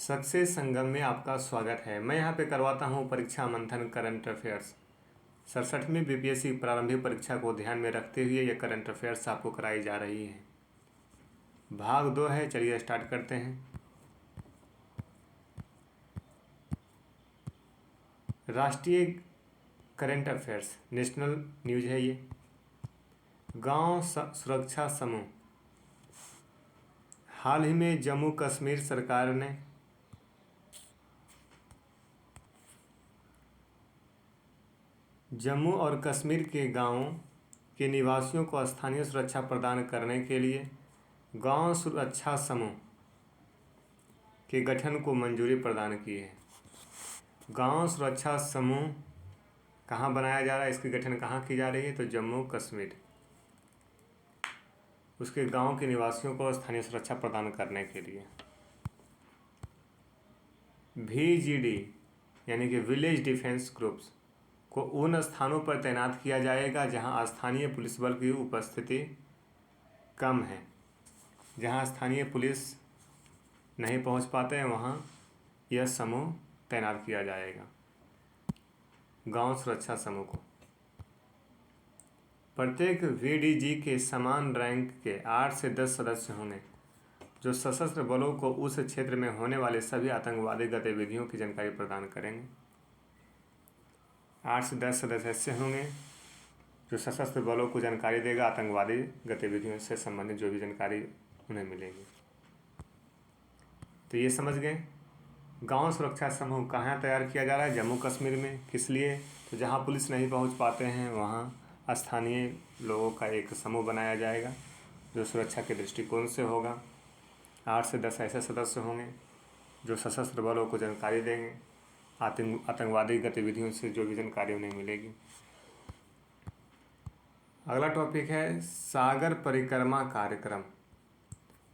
Success संगम में आपका स्वागत है। मैं यहाँ पे करवाता हूँ परीक्षा मंथन करंट अफेयर्स। 67वीं बीपीएससी प्रारंभिक परीक्षा को ध्यान में रखते हुए ये करंट अफेयर्स आपको कराई जा रही है। भाग 2 है, चलिए स्टार्ट करते हैं। राष्ट्रीय करंट अफेयर्स नेशनल न्यूज है ये। गांव सुरक्षा समूह। हाल ही में जम्मू कश्मीर सरकार ने जम्मू और कश्मीर के गांवों के निवासियों को स्थानीय सुरक्षा प्रदान करने के लिए गांव सुरक्षा समूह के गठन को मंजूरी प्रदान की है। गांव सुरक्षा समूह कहाँ बनाया जा रहा है, इसकी गठन कहाँ की जा रही है? तो जम्मू कश्मीर। उसके गांव के निवासियों को स्थानीय सुरक्षा प्रदान करने के लिए VGD यानी कि विलेज डिफेंस ग्रुप्स को उन स्थानों पर तैनात किया जाएगा जहां स्थानीय पुलिस बल की उपस्थिति कम है। जहां स्थानीय पुलिस नहीं पहुंच पाते हैं वहां यह समूह तैनात किया जाएगा। गांव सुरक्षा समूह को प्रत्येक VDG के समान रैंक के 8 से 10 सदस्य होंगे जो सशस्त्र बलों को उस क्षेत्र में होने वाले सभी आतंकवादी गतिविधियों की जानकारी प्रदान करेंगे। 8 से 10 सदस्य होंगे जो सशस्त्र बलों को जानकारी देगा, आतंकवादी गतिविधियों से संबंधित जो भी जानकारी उन्हें मिलेगी। तो ये समझ गए। गांव सुरक्षा समूह कहाँ तैयार किया जा रहा है? जम्मू कश्मीर में। किस लिए? तो जहाँ पुलिस नहीं पहुँच पाते हैं वहाँ स्थानीय लोगों का एक समूह बनाया जाएगा जो सुरक्षा के दृष्टिकोण से होगा। 8 से 10 ऐसे सदस्य होंगे जो सशस्त्र बलों को जानकारी देंगे, आतंकवादी गतिविधियों से जो भी जानकारी उन्हें मिलेगी। अगला टॉपिक है सागर परिक्रमा कार्यक्रम।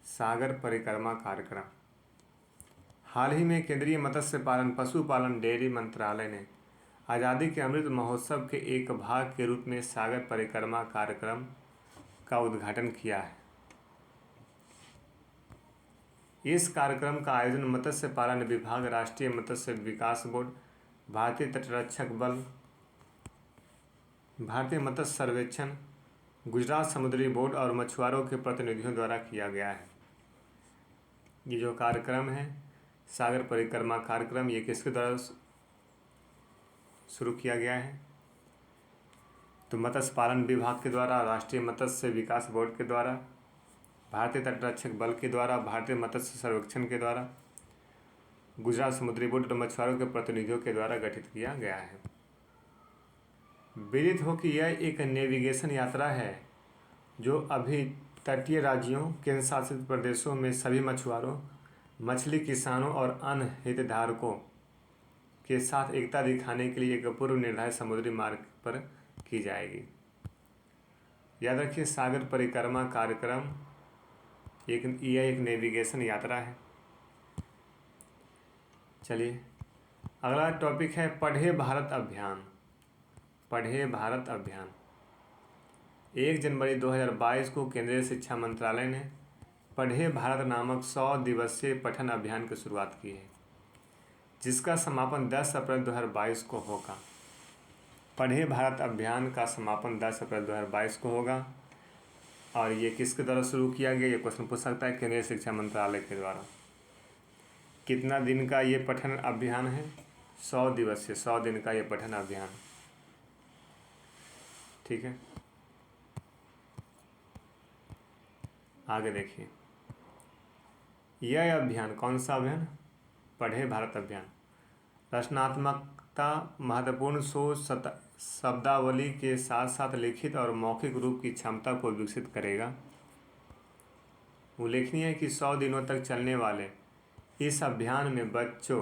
सागर परिक्रमा कार्यक्रम। हाल ही में केंद्रीय मत्स्य पालन पशुपालन डेयरी मंत्रालय ने आज़ादी के अमृत महोत्सव के एक भाग के रूप में सागर परिक्रमा कार्यक्रम का उद्घाटन किया है। इस कार्यक्रम का आयोजन मत्स्य पालन विभाग, राष्ट्रीय मत्स्य विकास बोर्ड, भारतीय तटरक्षक बल, भारतीय मत्स्य सर्वेक्षण, गुजरात समुद्री बोर्ड और मछुआरों के प्रतिनिधियों द्वारा किया गया है। ये जो कार्यक्रम है सागर परिक्रमा कार्यक्रम, ये किसके द्वारा शुरू किया गया है? तो मत्स्य पालन विभाग के द्वारा, राष्ट्रीय मत्स्य विकास बोर्ड के द्वारा, भारतीय तटरक्षक बल के द्वारा, भारतीय मत्स्य सर्वेक्षण के द्वारा, गुजरात समुद्री बोर्ड और मछुआरों के प्रतिनिधियों के द्वारा गठित किया गया है। विदित हो कि यह एक नेविगेशन यात्रा है जो अभी तटीय राज्यों, केंद्र शासित प्रदेशों में सभी मछुआरों, मछली किसानों और अन्य हितधारकों के साथ एकता दिखाने के लिए एक पूर्व निर्धारित समुद्री मार्ग पर की जाएगी। याद रखिए, सागर परिक्रमा कार्यक्रम यह एक नेविगेशन यात्रा है। चलिए अगला टॉपिक है पढ़े भारत अभियान। पढ़े भारत अभियान 1 जनवरी 2022 को केंद्रीय शिक्षा मंत्रालय ने पढ़े भारत नामक 100 दिवसीय पठन अभियान की शुरुआत की है, जिसका समापन 10 अप्रैल 2022 को होगा। पढ़े भारत अभियान का समापन 10 अप्रैल 2022 को होगा। और ये किसके द्वारा शुरू किया गया? ये क्वेश्चन पूछ सकता है। केंद्रीय शिक्षा मंत्रालय के द्वारा। कितना दिन का ये पठन अभियान है? 100 दिवसीय, 100 दिन का ये पठन अभियान। ठीक है, आगे देखिए। यह अभियान कौन सा अभियान? पढ़े भारत अभियान रचनात्मकता, महत्वपूर्ण सोच, शब्दावली के साथ साथ लिखित और मौखिक रूप की क्षमता को विकसित करेगा। उल्लेखनीय है कि 100 दिनों तक चलने वाले इस अभियान में बच्चों,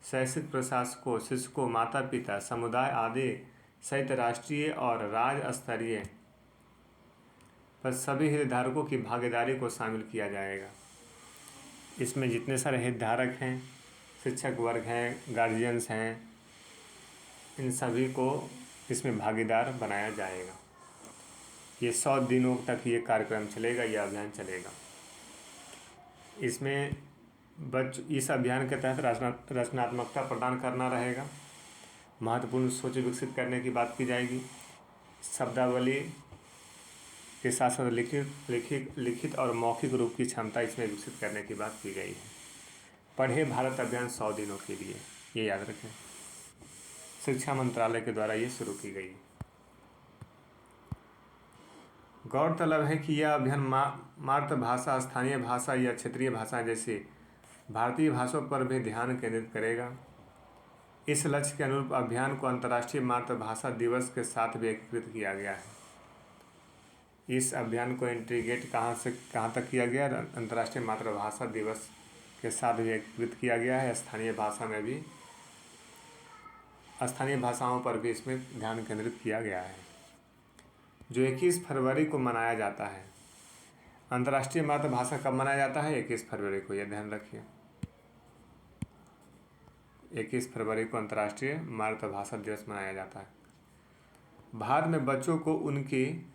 शैक्षिक प्रशासकों, शिक्षकों, माता पिता, समुदाय आदि सहित राष्ट्रीय और राज्य स्तरीय पर सभी हितधारकों की भागीदारी को शामिल किया जाएगा। इसमें जितने सारे हितधारक हैं, शिक्षक वर्ग हैं, गार्जियंस हैं, इन सभी को इसमें भागीदार बनाया जाएगा। ये 100 दिनों तक ये कार्यक्रम चलेगा, ये अभियान चलेगा। इसमें इस अभियान के तहत रचनात्मकता प्रदान करना रहेगा। महत्वपूर्ण सोच विकसित करने की बात की जाएगी। शब्दावली के साथ साथ लिखित और मौखिक रूप की क्षमता इसमें विकसित करने की बात की गई है। पढ़े भारत अभियान 100 दिनों के लिए, ये याद रखें, शिक्षा मंत्रालय के द्वारा ये शुरू की गई। गौरतलब है कि यह अभियान मातृभाषा, स्थानीय भाषा या क्षेत्रीय भाषा जैसे भारतीय भाषाओं पर भी ध्यान केंद्रित करेगा। इस लक्ष्य के अनुरूप अभियान को अंतर्राष्ट्रीय मातृभाषा दिवस के साथ भी एकीकृत किया गया है। इस अभियान को इंटीग्रेट कहाँ तक किया गया? अंतर्राष्ट्रीय मातृभाषा दिवस के साथ भी एकीकृत किया गया है। स्थानीय भाषाओं पर भी इसमें ध्यान केंद्रित किया गया है, जो 21 फरवरी को मनाया जाता है। अंतर्राष्ट्रीय मातृभाषा कब मनाया जाता है? 21 फरवरी को, यह ध्यान रखिए। 21 फरवरी को अंतर्राष्ट्रीय मातृभाषा दिवस मनाया जाता है। भारत में बच्चों को उनकी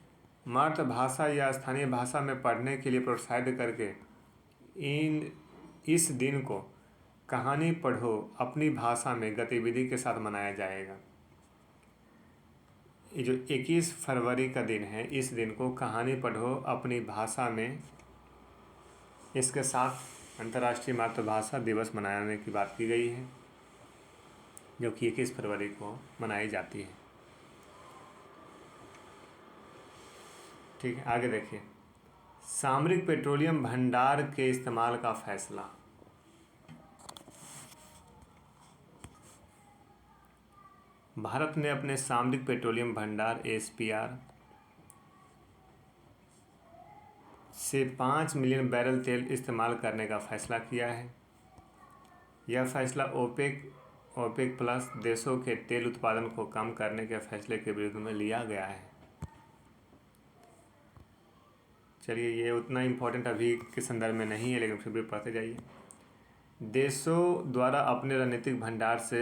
मातृभाषा या स्थानीय भाषा में पढ़ने के लिए प्रोत्साहित करके इस दिन को कहानी पढ़ो अपनी भाषा में गतिविधि के साथ मनाया जाएगा। ये जो 21 फरवरी का दिन है, इस दिन को कहानी पढ़ो अपनी भाषा में, इसके साथ अंतर्राष्ट्रीय मातृभाषा दिवस मनाने की बात की गई है, जो कि 21 फरवरी को मनाई जाती है। ठीक है, आगे देखिए। सामरिक पेट्रोलियम भंडार के इस्तेमाल का फैसला। भारत ने अपने सामरिक पेट्रोलियम भंडार SPR से 5 मिलियन बैरल तेल इस्तेमाल करने का फैसला किया है। यह फैसला ओपेक प्लस देशों के तेल उत्पादन को कम करने के फैसले के विरुद्ध में लिया गया है। चलिए, ये उतना इम्पोर्टेंट अभी के संदर्भ में नहीं है, लेकिन फिर भी पढ़ते जाइए। देशों द्वारा अपने रणनीतिक भंडार से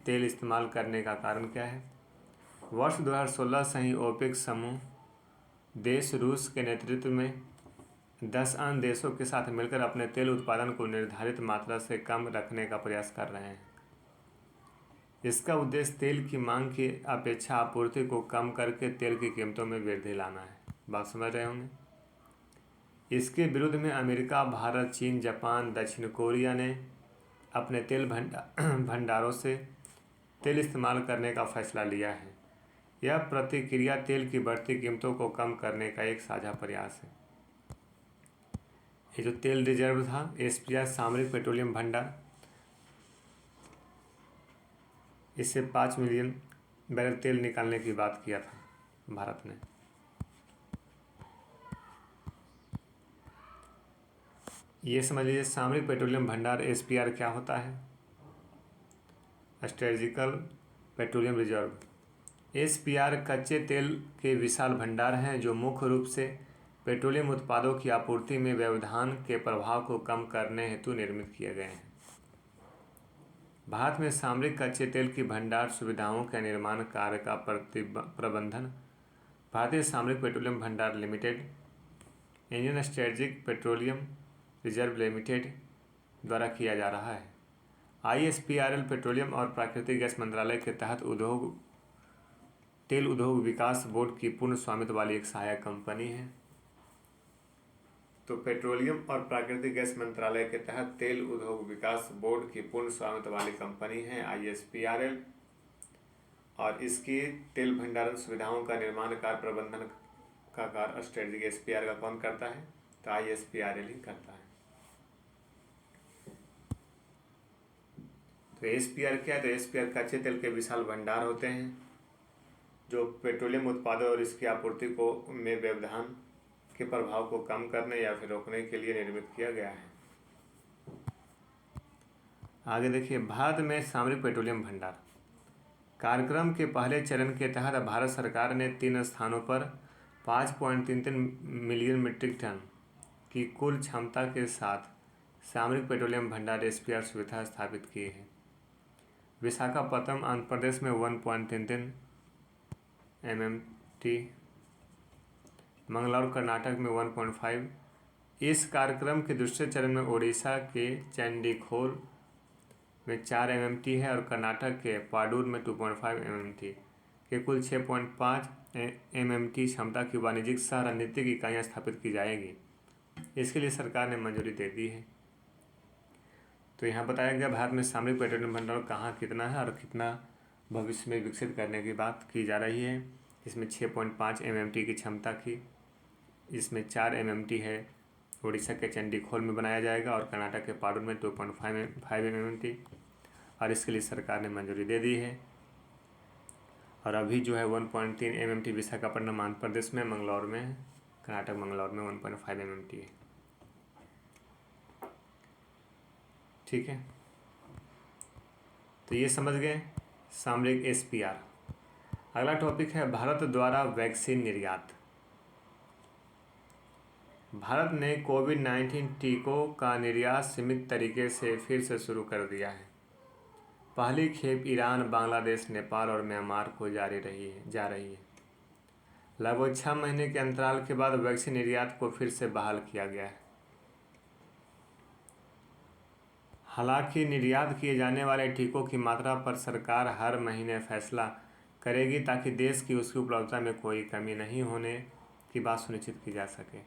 तेल इस्तेमाल करने का कारण क्या है? वर्ष 2016 से ही ओपेक समूह देश रूस के नेतृत्व में 10 अन्य देशों के साथ मिलकर अपने तेल उत्पादन को निर्धारित मात्रा से कम रखने का प्रयास कर रहे हैं। इसका उद्देश्य तेल की मांग की अपेक्षा आपूर्ति को कम करके तेल की कीमतों में वृद्धि लाना है। बात समझ रहे होंगे। इसके विरुद्ध में अमेरिका, भारत, चीन, जापान, दक्षिण कोरिया ने अपने तेल भंडारों से तेल इस्तेमाल करने का फैसला लिया है। यह प्रतिक्रिया तेल की बढ़ती कीमतों को कम करने का एक साझा प्रयास है। ये जो तेल रिजर्व था, SPR सामरिक पेट्रोलियम भंडार, इससे 5 मिलियन बैरल तेल निकालने की बात किया था भारत ने। ये समझ लीजिए, सामरिक पेट्रोलियम भंडार SPR क्या होता है? Strategical petroleum reserve. SPR कच्चे तेल के विशाल भंडार हैं जो मुख्य रूप से पेट्रोलियम उत्पादों की आपूर्ति में व्यवधान के प्रभाव को कम करने हेतु निर्मित किए गए हैं। भारत में सामरिक कच्चे तेल की भंडार सुविधाओं के निर्माण कार्य का प्रबंधन भारतीय सामरिक पेट्रोलियम भंडार limited, Indian strategic petroleum reserve limited द्वारा किया जा रहा है। ISPRL पेट्रोलियम और प्राकृतिक गैस मंत्रालय के तहत तेल उद्योग विकास बोर्ड की पूर्ण स्वामित्व वाली एक सहायक कंपनी है। तो पेट्रोलियम और प्राकृतिक गैस मंत्रालय के तहत तेल उद्योग विकास बोर्ड की पूर्ण स्वामित्व वाली कंपनी है ISPRL, और इसकी तेल भंडारण सुविधाओं का निर्माण कार्य प्रबंधन का कार्य स्ट्रेटेजिक SPR का कौन करता है? तो ISPRL ही करता है। तो SPR क्या है? तो SPR कच्चे तेल के विशाल भंडार होते हैं जो पेट्रोलियम उत्पादों और इसकी आपूर्ति को में व्यवधान के प्रभाव को कम करने या फिर रोकने के लिए निर्मित किया गया है। आगे देखिए, भारत में सामरिक पेट्रोलियम भंडार कार्यक्रम के पहले चरण के तहत भारत सरकार ने 3 स्थानों पर 5.33 मिलियन मीट्रिक टन की कुल क्षमता के साथ सामरिक पेट्रोलियम भंडार SPR सुविधा स्थापित की है। विशाखापत्तनम आंध्र प्रदेश में 1.33 MMT, मंगलौर कर्नाटक में 1.5 इस कार्यक्रम के दूसरे चरण में ओडिशा के चंडीखोल में 4 MMT है और कर्नाटक के पाडूर में 2.5 MMT के कुल 6.5 MMT क्षमता की वाणिज्यिक सह रणनीतिक इकाइयाँ स्थापित की जाएगी। इसके लिए सरकार ने मंजूरी दे दी है। तो यहाँ बताया गया भारत में सामरिक पेट्रोलियम भंडार कहाँ कितना है और कितना भविष्य में विकसित करने की बात की जा रही है। इसमें 6.5 MMT की क्षमता की, इसमें 4 MMT है उड़ीसा के चंडीखोल में बनाया जाएगा और कर्नाटक के पाडूर में 2.5 MMT, और इसके लिए सरकार ने मंजूरी दे दी है। और अभी जो है 1.3 MMT विशाखापट्टनम आंध्र प्रदेश में मंगलौर में, कर्नाटक मंगलौर में 1.5 MMT है। ठीक है, तो ये समझ गए सामरिक SPR। अगला टॉपिक है भारत द्वारा वैक्सीन निर्यात। भारत ने कोविड-19 टीकों का निर्यात सीमित तरीके से फिर से शुरू कर दिया है। पहली खेप ईरान, बांग्लादेश, नेपाल और म्यांमार को जा रही है। लगभग 6 महीने के अंतराल के बाद वैक्सीन निर्यात को फिर से बहाल किया गया है। हालांकि निर्यात किए जाने वाले टीकों की मात्रा पर सरकार हर महीने फैसला करेगी ताकि देश की उसकी उपलब्धता में कोई कमी नहीं होने की बात सुनिश्चित की जा सके।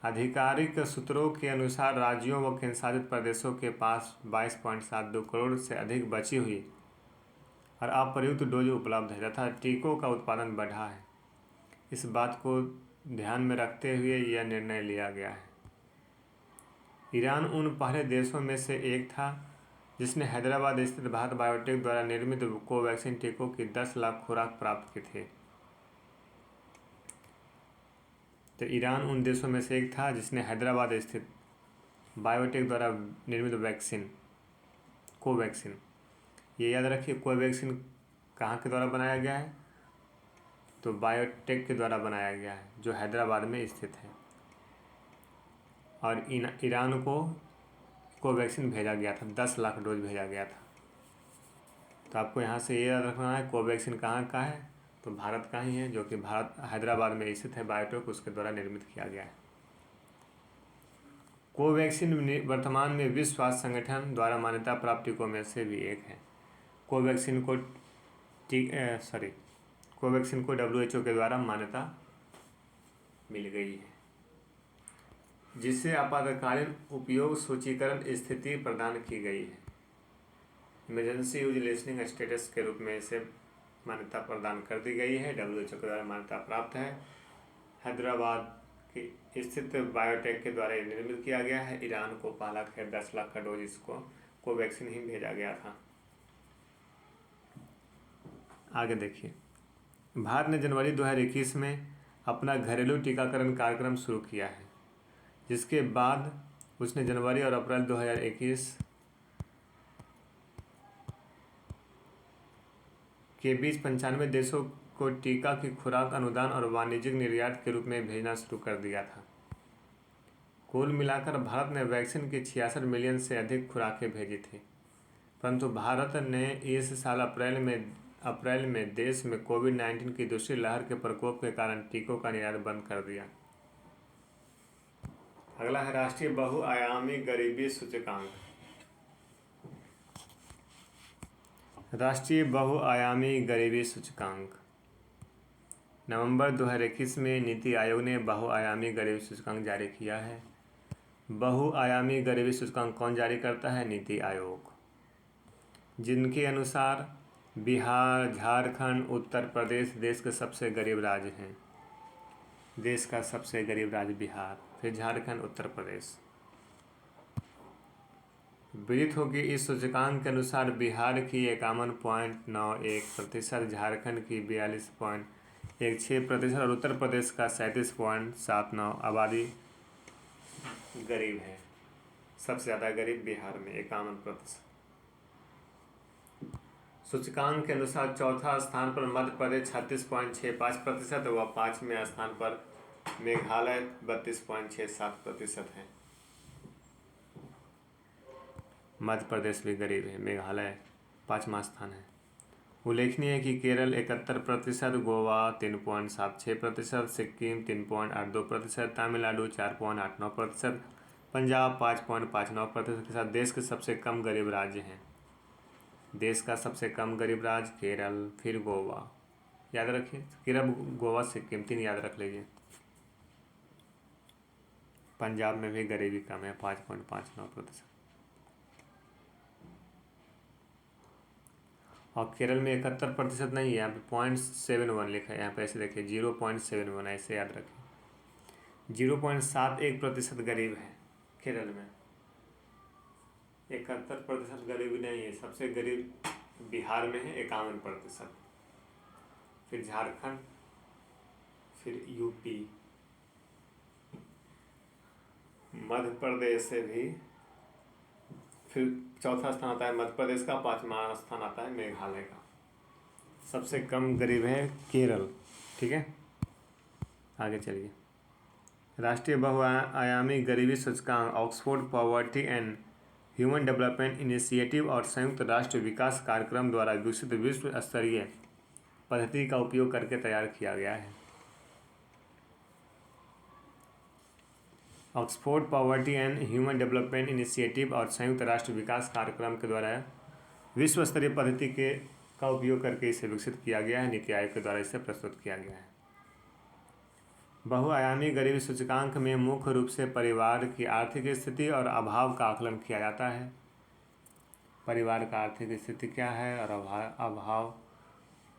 आधिकारिक सूत्रों के अनुसार राज्यों व केंद्रशासित प्रदेशों के पास 22.72 करोड़ से अधिक बची हुई और अप्रयुक्त डोज उपलब्ध है तथा टीकों का उत्पादन बढ़ा है। इस बात को ध्यान में रखते हुए यह निर्णय लिया गया है। ईरान उन पहले देशों में से एक था जिसने हैदराबाद स्थित भारत बायोटेक द्वारा निर्मित कोवैक्सीन टीकों की 10 लाख खुराक प्राप्त की थी। तो ईरान उन देशों में से एक था जिसने हैदराबाद स्थित बायोटेक द्वारा निर्मित वैक्सीन कोवैक्सीन, ये याद रखिए कोवैक्सीन कहाँ के द्वारा बनाया गया है, तो बायोटेक के द्वारा बनाया गया है जो हैदराबाद में स्थित है। और ईरान को कोवैक्सीन भेजा गया था, 10 लाख डोज भेजा गया था। तो आपको यहाँ से ये याद रखना है कोवैक्सीन कहाँ का है, तो भारत का ही है, जो कि भारत हैदराबाद में स्थित है बायोटेक, उसके द्वारा निर्मित किया गया है। कोवैक्सीन वर्तमान में विश्व स्वास्थ्य संगठन द्वारा मान्यता प्राप्त टीकों में से भी एक है। कोवैक्सीन को WHO के द्वारा मान्यता मिल गई है, जिससे आपातकालीन उपयोग सूचीकरण स्थिति प्रदान की गई है। इमरजेंसी यूज लिसनिंग स्टेटस के रूप में इसे मान्यता प्रदान कर दी गई है। WHO के द्वारा मान्यता प्राप्त है। हैदराबाद की स्थित बायोटेक के द्वारा निर्मित किया गया है। ईरान को पहला खेप 10 लाख का डोज इसको कोवैक्सीन ही भेजा गया था। आगे देखिए, भारत ने जनवरी 2021 में अपना घरेलू टीकाकरण कार्यक्रम शुरू किया है, जिसके बाद उसने जनवरी और अप्रैल 2021 के बीच 95 देशों को टीका की खुराक अनुदान और वाणिज्यिक निर्यात के रूप में भेजना शुरू कर दिया था। कुल मिलाकर भारत ने वैक्सीन की 66 मिलियन से अधिक खुराकें भेजी थी, परंतु भारत ने इस साल अप्रैल में देश में कोविड-19 की दूसरी लहर के प्रकोप के कारण टीकों का निर्यात बंद कर दिया। अगला है राष्ट्रीय बहुआयामी गरीबी सूचकांक। राष्ट्रीय बहुआयामी गरीबी सूचकांक नवंबर 2021 में नीति आयोग ने बहुआयामी गरीबी सूचकांक जारी किया है। बहुआयामी गरीबी सूचकांक कौन जारी करता है? नीति आयोग, जिनके अनुसार बिहार, झारखंड, उत्तर प्रदेश देश के सबसे गरीब राज्य हैं। देश का सबसे गरीब राज्य बिहार, फिर झारखंड, उत्तर प्रदेश। विदित हो कि इस सूचकांक के अनुसार बिहार की 51.91%, झारखंड की 42.16% और उत्तर प्रदेश का 37.79 आबादी गरीब है। सबसे ज़्यादा गरीब बिहार में 51%। सूचकांक के अनुसार चौथा स्थान पर मध्य प्रदेश 36.65% व 5वें स्थान पर मेघालय 32.67% है। मध्य प्रदेश भी गरीब है, मेघालय 5वां स्थान है उल्लेखनीय है कि केरल 71%, गोवा 3.76%, सिक्किम 3.82%, तमिलनाडु 4.89%, पंजाब 5.59% के साथ देश के सबसे कम गरीब राज्य हैं। देश का सबसे कम गरीब राज्य केरल, फिर गोवा, याद रखिए केरल, गोवा, सिक्किम 3 याद रख लीजिए। पंजाब में भी गरीबी कम है 5.59%। और केरल में 71% नहीं है, यहाँ पे 0.71 लिखा है, यहाँ पे ऐसे देखिए 0.71, ऐसे याद रखिए। 0.71% गरीब है केरल में, 71% गरीबी नहीं है। सबसे गरीब बिहार में है 51%, फिर झारखंड, फिर यूपी, मध्य प्रदेश से भी, फिर चौथा स्थान आता है मध्य प्रदेश का, 5वां स्थान आता है मेघालय का। सबसे कम गरीब है केरल। ठीक है, आगे चलिए। राष्ट्रीय बहुआयामी गरीबी सूचकांक, Oxford poverty and human development initiative और संयुक्त राष्ट्र विकास कार्यक्रम द्वारा विकसित विश्व स्तरीय पद्धति का उपयोग करके तैयार किया गया है। Oxford poverty and human development initiative और संयुक्त राष्ट्र विकास कार्यक्रम के द्वारा विश्व स्तरीय पद्धति का उपयोग करके इसे विकसित किया गया है। नीति आयोग के द्वारा इसे प्रस्तुत किया गया है। बहुआयामी गरीबी सूचकांक में मुख्य रूप से परिवार की आर्थिक स्थिति और अभाव का आकलन किया जाता है। परिवार का आर्थिक स्थिति क्या है और अभाव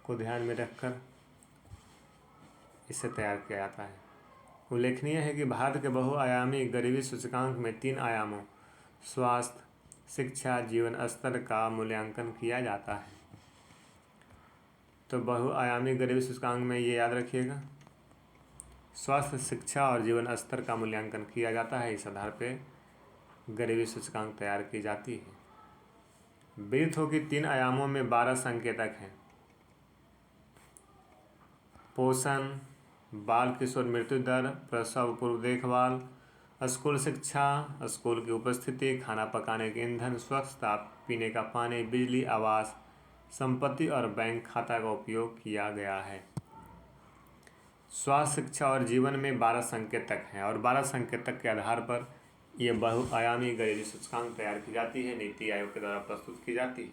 को ध्यान में रखकर इसे तैयार किया जाता है। उल्लेखनीय है कि भारत के बहुआयामी गरीबी सूचकांक में 3 आयामों स्वास्थ्य, शिक्षा, जीवन स्तर का मूल्यांकन किया जाता है। तो बहुआयामी गरीबी सूचकांक में ये याद रखिएगा, स्वास्थ्य, शिक्षा और जीवन स्तर का मूल्यांकन किया जाता है। इस आधार पे गरीबी सूचकांक तैयार की जाती है। विदित हो कि 3 आयामों में 12 संकेतक हैं। पोषण, बाल किशोर मृत्यु दर, प्रसव पूर्व देखभाल, स्कूल शिक्षा, स्कूल की उपस्थिति, खाना पकाने के ईंधन, स्वच्छता, पीने का पानी, बिजली, आवास, संपत्ति और बैंक खाता का उपयोग किया गया है। स्वास्थ्य, शिक्षा और जीवन में 12 संकेतक हैं और 12 संकेतक के आधार पर ये बहुआयामी गरीबी सूचकांक तैयार की जाती है, नीति आयोग के द्वारा प्रस्तुत की जाती है।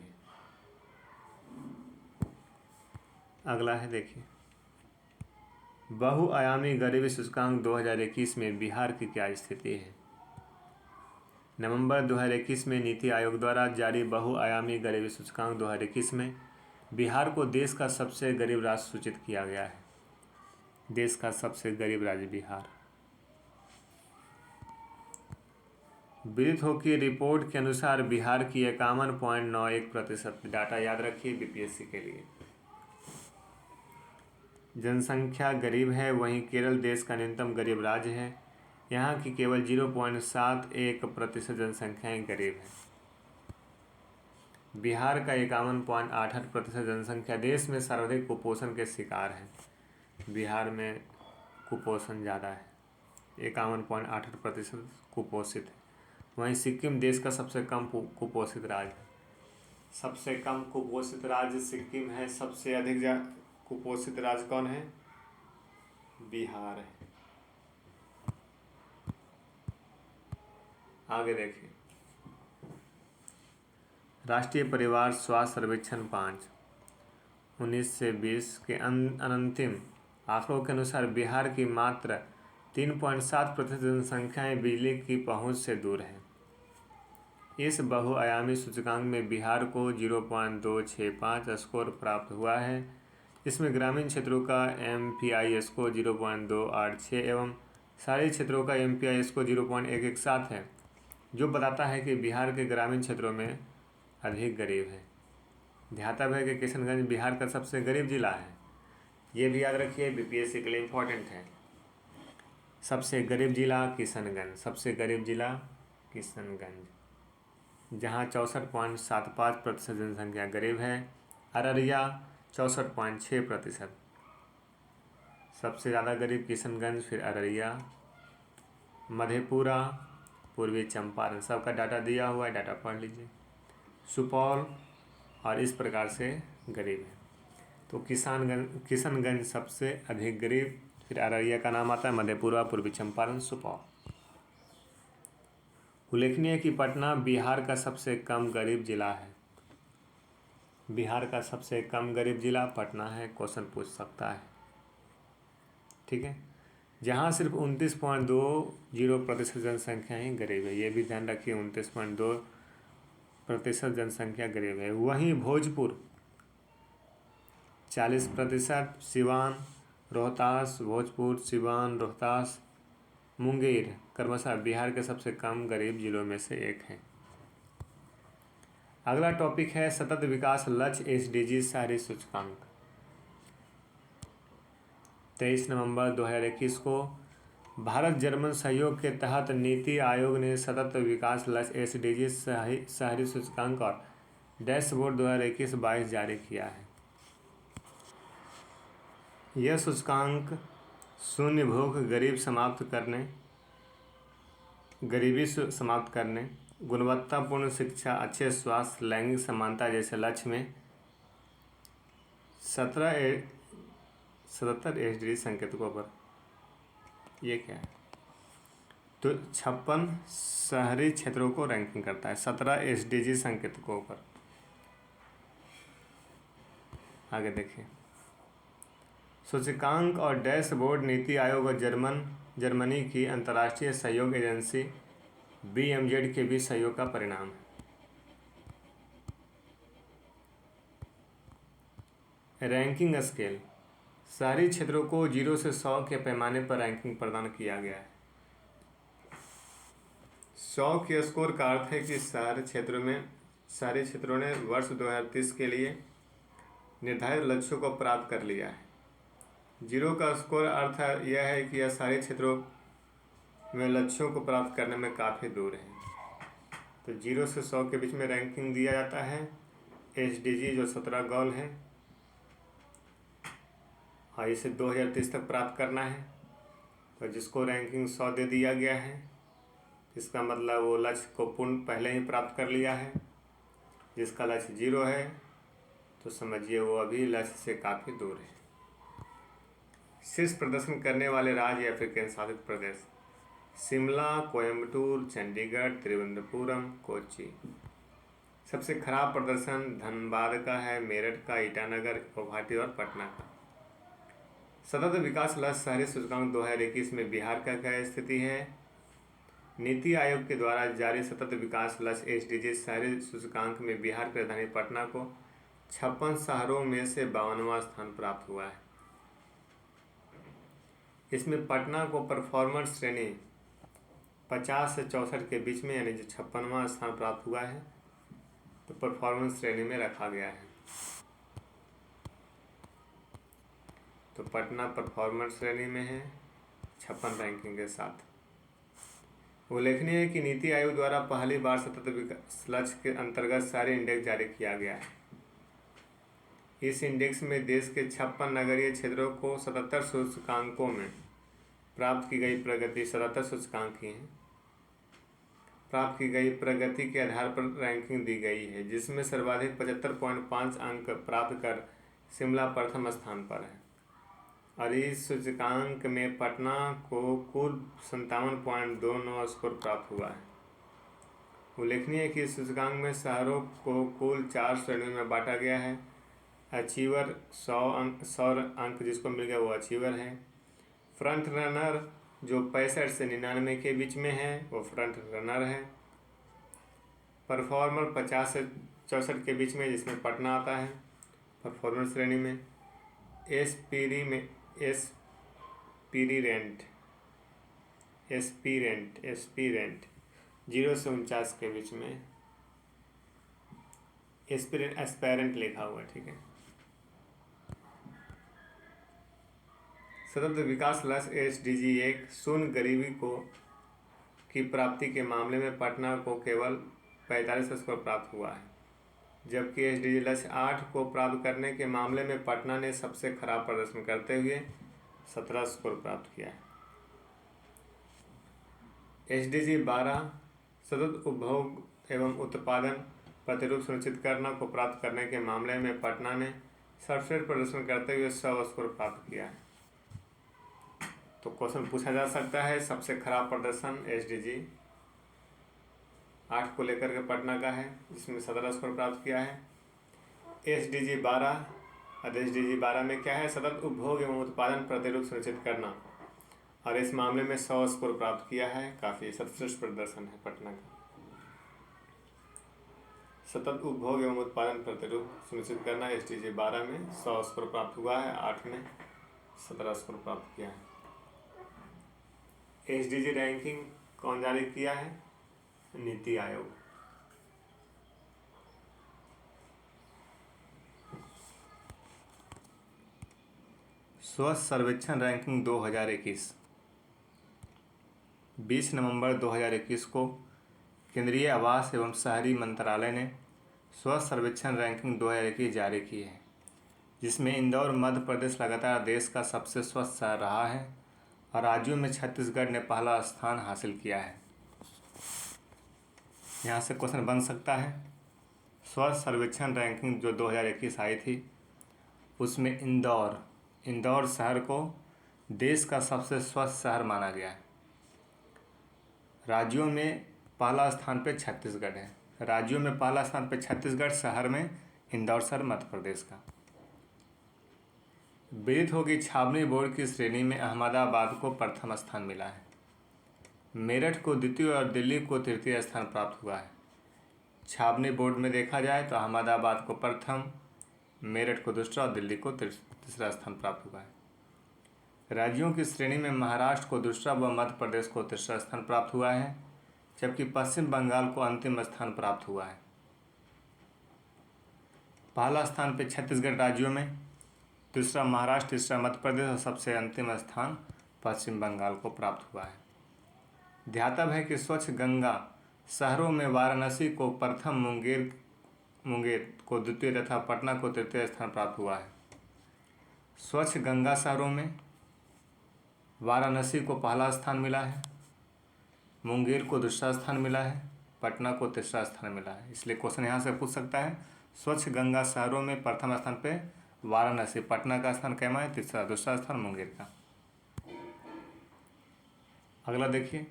अगला है देखिए, बहुआयामी गरीबी सूचकांक 2021 में बिहार की क्या स्थिति है। नवंबर 2021 में नीति आयोग द्वारा जारी बहुआयामी गरीबी सूचकांक 2021 में बिहार को देश का सबसे गरीब राज्य सूचित किया गया है। देश का सबसे गरीब राज्य बिहार। विदित हो कि रिपोर्ट के अनुसार बिहार की 51.91% डाटा याद रखिए बीपीएससी के लिए। जनसंख्या गरीब है, वहीं केरल देश का न्यूनतम गरीब राज्य है। यहाँ की केवल 0.71% जनसंख्याएँ गरीब है। बिहार का 51.88% जनसंख्या देश में सर्वाधिक कुपोषण के शिकार है। बिहार में कुपोषण ज़्यादा है, 51.88% कुपोषित है। वहीं सिक्किम देश का सबसे कम कुपोषित राज्य है। सबसे कम कुपोषित राज्य सिक्किम है। सबसे अधिक कुपोषित राज्य कौन है? बिहार है। आगे देखिए, राष्ट्रीय परिवार स्वास्थ्य सर्वेक्षण 5 19 से 20 के अंतिम आंकड़ों के अनुसार बिहार की मात्र 3.7% जनसंख्याएँ बिजली की पहुंच से दूर है। इस बहुआयामी सूचकांक में बिहार को 0.265 स्कोर प्राप्त हुआ है। इसमें ग्रामीण क्षेत्रों का MPI स्कोर 0.286 एवं शहरी क्षेत्रों का MPI स्कोर 0.117 है, जो बताता है कि बिहार के ग्रामीण क्षेत्रों में अधिक गरीब है। ध्यातव्य है कि किशनगंज बिहार का सबसे गरीब जिला है। ये भी याद रखिए, बीपीएससी के लिए इम्पोर्टेंट है। सबसे गरीब जिला किशनगंज, सबसे गरीब जिला किशनगंज, जहाँ 64.75% जनसंख्या गरीब है। अररिया 64.6%, सबसे ज़्यादा गरीब किशनगंज, फिर अररिया, मधेपुरा, पूर्वी चंपारण, सबका डाटा दिया हुआ है, डाटा पढ़ लीजिए। सुपौल और इस प्रकार से गरीब है। तो किशनगंज सबसे अधिक गरीब। फिर अररिया का नाम आता है, मधेपुरा, पूर्वी चंपारण, सुपौल। उल्लेखनीय है कि पटना बिहार का सबसे कम गरीब जिला है। बिहार का सबसे कम गरीब जिला पटना है। क्वेश्चन पूछ सकता है, ठीक है। जहाँ सिर्फ 29.20% जनसंख्या ही गरीब है, ये भी ध्यान रखिए, 29.2% जनसंख्या गरीब है। वहीं भोजपुर 40%, सिवान, रोहतास, भोजपुर, सिवान, रोहतास, मुंगेर क्रमशः बिहार के सबसे कम गरीब जिलों में से एक है। अगला टॉपिक है सतत विकास लक्ष्य SDG शहरी सूचकांक। 23 नवंबर 2021 को भारत जर्मन सहयोग के तहत नीति आयोग ने सतत विकास लक्ष्य SDG शहरी सूचकांक और डैशबोर्ड 2021-22 जारी किया है। यह सूचकांक शून्य भूख, गरीबी समाप्त करने, गुणवत्तापूर्ण शिक्षा, अच्छे स्वास्थ्य, लैंगिक समानता जैसे लक्ष्य में 77 SDG संकेतकों पर, ये क्या है, तो 56 शहरी क्षेत्रों को रैंकिंग करता है 17 SDG संकेतकों पर। आगे देखिए, सूचकांक और डैशबोर्ड नीति आयोग और जर्मनी की अंतर्राष्ट्रीय सहयोग एजेंसी BMZ के बीच सहयोग का परिणाम है। रैंकिंग स्केल, शहरी क्षेत्रों को 0 से 100 के पैमाने पर रैंकिंग प्रदान किया गया है। 100 के स्कोर का अर्थ है कि शहरी क्षेत्रों ने वर्ष 2030 के लिए निर्धारित लक्ष्यों को प्राप्त कर लिया है। 0 का स्कोर अर्थ यह है कि यह शहरी क्षेत्रों में लक्ष्यों को प्राप्त करने में काफ़ी दूर है। तो 0 से 100 के बीच में रैंकिंग दिया जाता है। SDG जो 17 गोल है और इसे 2030 तक प्राप्त करना है, तो जिसको रैंकिंग 100 दे दिया गया है, इसका मतलब वो लक्ष्य को पहले ही प्राप्त कर लिया है। जिसका लक्ष्य 0 है तो समझिए वो अभी लक्ष्य से काफ़ी दूर है। शीर्ष प्रदर्शन करने वाले राज्य या फिर केंद्र शासित प्रदेश: शिमला, कोयम्बटूर, चंडीगढ़, तिरुवनंतपुरम, कोच्चि। सबसे खराब प्रदर्शन धनबाद का है, मेरठ का, ईटानगर, गुवाहाटी और पटना का। सतत विकास लक्ष्य शहरी सूचकांक 2021 में बिहार का क्या स्थिति है? नीति आयोग के द्वारा जारी सतत विकास लक्ष्य SDG शहरी सूचकांक में बिहार की राजधानी पटना को 56 शहरों में से 52वां स्थान प्राप्त हुआ है। इसमें पटना को परफॉर्मेंस श्रेणी 50 से 64 के बीच में, यानी जो 56वां स्थान प्राप्त हुआ है, तो परफॉर्मेंस श्रेणी में रखा गया है। तो पटना परफॉर्मेंस श्रेणी में है 56 रैंकिंग के साथ। उल्लेखनीय है कि नीति आयोग द्वारा पहली बार सतत विकास लक्ष्य के अंतर्गत शहरी इंडेक्स जारी किया गया है। इस इंडेक्स में देश के 56 नगरीय क्षेत्रों को 77 सूचकांकों में प्राप्त की गई प्रगति 77 सूचकांक ही हैं, प्राप्त की गई प्रगति के आधार पर रैंकिंग दी गई है, जिसमें सर्वाधिक 75.5 अंक प्राप्त कर शिमला प्रथम स्थान पर है और इस सूचकांक में पटना को कुल 57.29 स्कोर प्राप्त हुआ है। उल्लेखनीय है कि इस सूचकांक में शहरों को कुल 4 श्रेणियों में बांटा गया है। अचीवर 100 अंक जिसको मिल गया वो अचीवर है। फ्रंट रनर जो 65 से 99 के बीच में है वो फ्रंट रनर है। परफॉर्मर 50 से 64 के बीच में, जिसमें पटना आता है परफॉर्मेंस श्रेणी में। एस्पिरेंट 0 से 49 के बीच में, एस्पायरेंट लिखा हुआ है, ठीक है। सतत विकास लक्ष्य SDG 1 शून्य गरीबी की प्राप्ति के मामले में पटना को केवल 45 स्कोर प्राप्त हुआ है, जबकि SDG लक्ष्य 8 को प्राप्त करने के मामले में पटना ने सबसे खराब प्रदर्शन करते हुए 17 स्कोर प्राप्त किया है। SDG 12 सतत उपभोग एवं उत्पादन प्रतिरूप सुनिश्चित करना को प्राप्त करने के मामले में पटना ने सर्वश्रेष्ठ प्रदर्शन करते हुए 100 स्कोर प्राप्त किया है। तो क्वेश्चन पूछा जा सकता है सबसे खराब प्रदर्शन SDG 8 को लेकर के पटना का है, जिसमें 17 स्कोर प्राप्त किया है। SDG 12 और SDG 12 में क्या है, सतत उपभोग एवं उत्पादन प्रतिरूप सुनिश्चित करना, और इस मामले में 100 स्कोर प्राप्त किया है। काफ़ी सर्वश्रेष्ठ प्रदर्शन है पटना का। सतत उपभोग एवं उत्पादन प्रतिरूप सुनिश्चित करना, SDG 12 में 100 स्कोर प्राप्त हुआ है, 8 में 17 स्कोर प्राप्त किया है। SDG रैंकिंग कौन जारी किया है, नीति आयोग। स्वच्छ सर्वेक्षण रैंकिंग 2021 20 नवंबर 2021 को केंद्रीय आवास एवं शहरी मंत्रालय ने स्वच्छ सर्वेक्षण रैंकिंग 2021 जारी की है, जिसमें इंदौर मध्य प्रदेश लगातार देश का सबसे स्वच्छ शहर रहा है और राज्यों में छत्तीसगढ़ ने पहला स्थान हासिल किया है। यहाँ से क्वेश्चन बन सकता है, स्वच्छ सर्वेक्षण रैंकिंग जो 2021 आई थी उसमें इंदौर शहर को देश का सबसे स्वच्छ शहर माना गया है। राज्यों में पहला स्थान पे छत्तीसगढ़ है, राज्यों में पहला स्थान पे छत्तीसगढ़, शहर में इंदौर शहर मध्य प्रदेश का। विदित होगी छावनी बोर्ड की श्रेणी में अहमदाबाद को प्रथम स्थान मिला है। मेरठ को द्वितीय और दिल्ली को तृतीय स्थान प्राप्त हुआ है। छावनी बोर्ड में देखा जाए तो अहमदाबाद को प्रथम, मेरठ को दूसरा और दिल्ली को तीसरा स्थान प्राप्त हुआ है। राज्यों की श्रेणी में महाराष्ट्र को दूसरा व मध्य प्रदेश को तीसरा स्थान प्राप्त हुआ है, जबकि पश्चिम बंगाल को अंतिम स्थान प्राप्त हुआ है। पहला स्थान पे छत्तीसगढ़ राज्यों में, दूसरा महाराष्ट्र, तीसरा मध्य प्रदेश और सबसे अंतिम स्थान पश्चिम बंगाल को प्राप्त हुआ है। ध्यातव्य है कि स्वच्छ गंगा शहरों में वाराणसी को प्रथम, मुंगेर को द्वितीय तथा पटना को तृतीय स्थान प्राप्त हुआ है। स्वच्छ गंगा शहरों में वाराणसी को पहला स्थान मिला है, मुंगेर को दूसरा स्थान मिला है, पटना को तीसरा स्थान मिला है। इसलिए क्वेश्चन यहाँ से पूछ सकता है, स्वच्छ गंगा शहरों में प्रथम स्थान पे वाराणसी, पटना का स्थान कैमा है तीसरा, दूसरा स्थान मुंगेर का। अगला देखिए,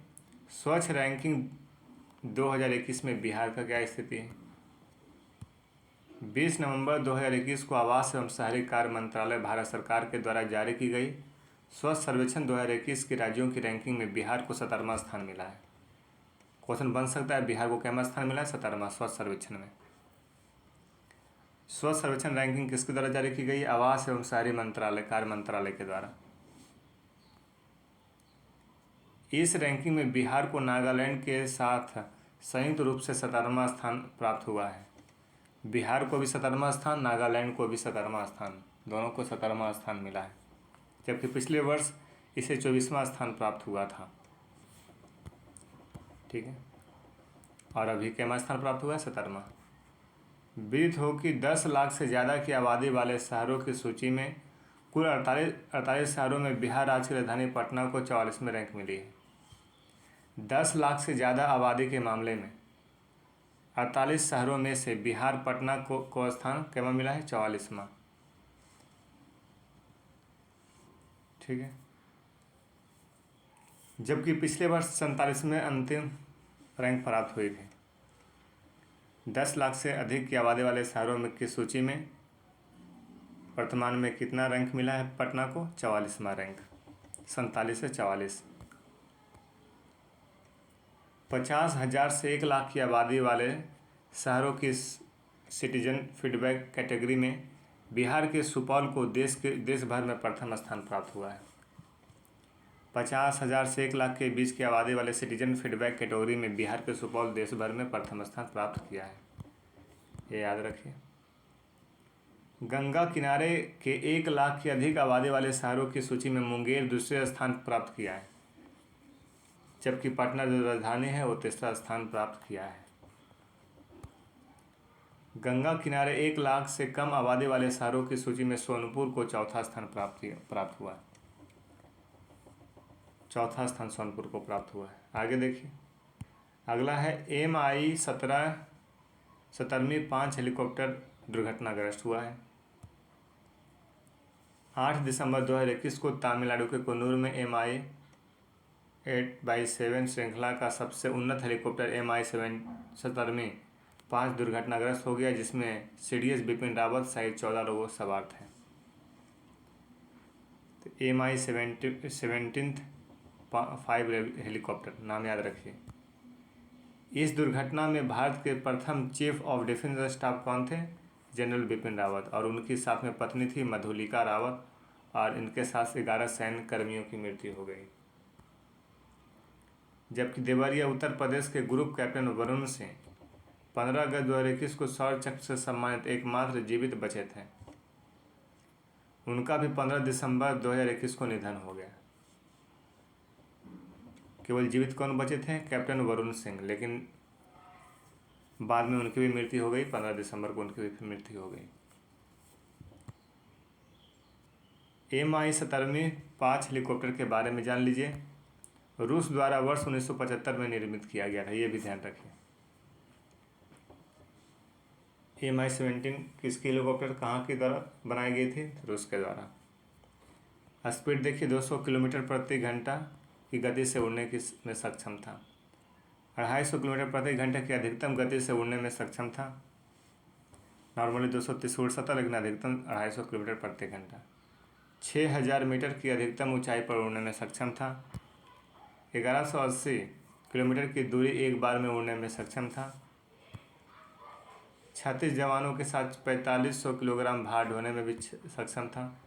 स्वच्छ रैंकिंग 2021 में बिहार का क्या स्थिति है। 20 नवंबर 2021 को आवास एवं शहरी कार्य मंत्रालय भारत सरकार के द्वारा जारी की गई स्वच्छ सर्वेक्षण 2021 की राज्यों की रैंकिंग में बिहार को 17वां स्थान मिला है। क्वेश्चन बन सकता है, बिहार को कैमा स्थान मिला है, 17वां स्वच्छ सर्वेक्षण में। स्वच्छ सर्वेक्षण रैंकिंग किसके द्वारा जारी की गई, आवास एवं शहरी मंत्रालय, कार्य मंत्रालय के द्वारा। इस रैंकिंग में बिहार को नागालैंड के साथ संयुक्त रूप से 17वां स्थान प्राप्त हुआ है। बिहार को भी 17वां स्थान, नागालैंड को भी 17वां स्थान, दोनों को 17वां स्थान मिला है, जबकि पिछले वर्ष इसे 24वां स्थान प्राप्त हुआ था। ठीक है, और अभी कैमा स्थान प्राप्त हुआ है, 17वां। विदित हो कि 10 लाख से ज़्यादा की आबादी वाले शहरों की सूची में कुल 48 शहरों में बिहार राज्य की राजधानी पटना को 44वें रैंक मिली है। 10 लाख से ज़्यादा आबादी के मामले में 48 शहरों में से बिहार पटना को स्थान कैमा मिला है, 44वां। ठीक है, जबकि पिछले वर्ष 47वें अंतिम रैंक प्राप्त हुई थी। 10 लाख से अधिक की आबादी वाले शहरों में की सूची में वर्तमान में कितना रैंक मिला है पटना को, 44वां रैंक, 47 से 44। 50,000 से 1 लाख की आबादी वाले शहरों की सिटीजन फीडबैक कैटेगरी में बिहार के सुपौल को देश भर में प्रथम स्थान प्राप्त हुआ है। 50,000 से 1 लाख के बीच की आबादी वाले सिटीजन फीडबैक कैटेगरी में बिहार के सुपौल देश भर में प्रथम स्थान प्राप्त किया है, ये याद रखिए। गंगा किनारे के 1 लाख की अधिक आबादी वाले शहरों की सूची में मुंगेर दूसरे स्थान प्राप्त किया है, जबकि पटना जो राजधानी है वो तीसरा स्थान प्राप्त किया है। गंगा किनारे 1 लाख से कम आबादी वाले शहरों की सूची में सोनपुर को चौथा स्थान प्राप्त हुआ है, चौथा स्थान सोनपुर को प्राप्त हुआ है। आगे देखिए, अगला है MI-17 5 हेलीकॉप्टर दुर्घटनाग्रस्त हुआ है। 8 दिसंबर 2021 को तमिलनाडु के कन्नूर में Mi-8/7 श्रृंखला का सबसे उन्नत हेलीकॉप्टर Mi-17 5 दुर्घटनाग्रस्त हो गया, जिसमें सीडीएस बिपिन रावत सहित 14 लोग सवार थे। तो Mi-17 5 हेलीकॉप्टर नाम याद रखिए। इस दुर्घटना में भारत के प्रथम चीफ ऑफ डिफेंस स्टाफ कौन थे? जनरल बिपिन रावत, और उनकी साथ में पत्नी थी मधुलिका रावत, और इनके साथ 11 सैन्य कर्मियों की मृत्यु हो गई। जबकि देवरिया उत्तर प्रदेश के ग्रुप कैप्टन वरुण सिंह 15 अगस्त 2021 को शौर्य चक्र से सम्मानित एकमात्र जीवित बचे थे। उनका भी 15 दिसंबर 2021 को निधन हो गया। केवल जीवित कौन बचे थे? कैप्टन वरुण सिंह, लेकिन बाद में उनकी भी मृत्यु हो गई। 15 दिसंबर को उनकी भी मृत्यु हो गई। Mi-17 5 हेलीकॉप्टर के बारे में जान लीजिए। रूस द्वारा वर्ष 1975 में निर्मित किया गया था, ये भी ध्यान रखिए। Mi-17 किसकी हेलीकॉप्टर कहाँ के द्वारा बनाई गई थी? रूस के द्वारा। स्पीड देखिए, 200 किलोमीटर प्रति घंटा की गति से उड़ने में सक्षम था। 250 किलोमीटर प्रति घंटे की अधिकतम गति से उड़ने में सक्षम था। नॉर्मली 230 उड़ सकता, लेकिन अधिकतम 250 किलोमीटर प्रति घंटा। 6000 मीटर की अधिकतम ऊंचाई पर उड़ने में सक्षम था। 1180 किलोमीटर की दूरी एक बार में उड़ने में सक्षम था। 36 जवानों के साथ 4500 किलोग्राम भार ढोने में भी सक्षम था।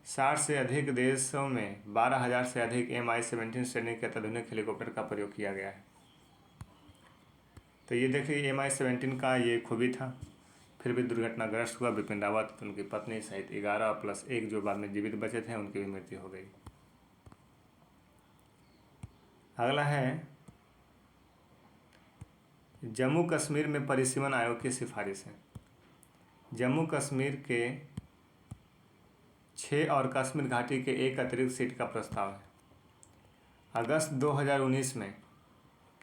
60 से अधिक देशों में 12,000 से अधिक Mi-17 श्रेणी के अत्याधुनिक हेलीकॉप्टर का प्रयोग किया गया है। तो ये देखिए Mi-17 का ये खूबी था। फिर भी दुर्घटनाग्रस्त हुआ। बिपिन रावत, उनकी पत्नी सहित 11 प्लस 1 जो बाद में जीवित बचे थे, उनकी भी मृत्यु हो गई। अगला है जम्मू कश्मीर में परिसीमन आयोग की सिफारिश है। जम्मू कश्मीर के 6 और कश्मीर घाटी के 1 अतिरिक्त सीट का प्रस्ताव है। अगस्त 2019 में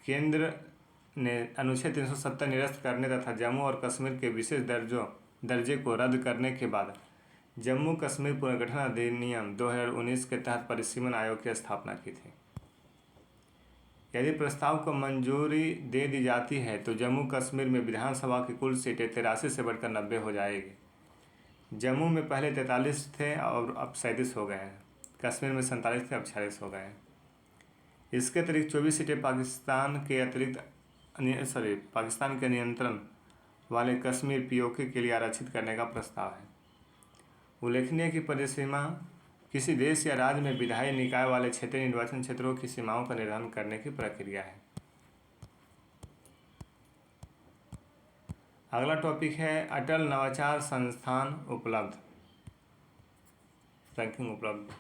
केंद्र ने अनुच्छेद 370 निरस्त करने तथा जम्मू और कश्मीर के विशेष दर्जे को रद्द करने के बाद जम्मू कश्मीर पुनर्गठन अधिनियम 2019 के तहत परिसीमन आयोग की स्थापना की थी। यदि प्रस्ताव को मंजूरी दे दी जाती है तो जम्मू कश्मीर में विधानसभा की कुल सीटें 83 से बढ़कर 90 हो जाएगी। जम्मू में पहले 43 थे और अब 37 हो गए हैं। कश्मीर में 47 थे, अब 46 हो गए हैं। इसके अतिरिक्त 24 सीटें पाकिस्तान के नियंत्रण वाले कश्मीर पीओके के लिए आरक्षित करने का प्रस्ताव है। उल्लेखनीय कि परिसीमा किसी देश या राज्य में विधायी निकाय वाले क्षेत्रीय निर्वाचन क्षेत्रों की सीमाओं का निर्धारण करने की प्रक्रिया है। अगला टॉपिक है अटल नवाचार संस्थान उपलब्ध रैंकिंग उपलब्ध।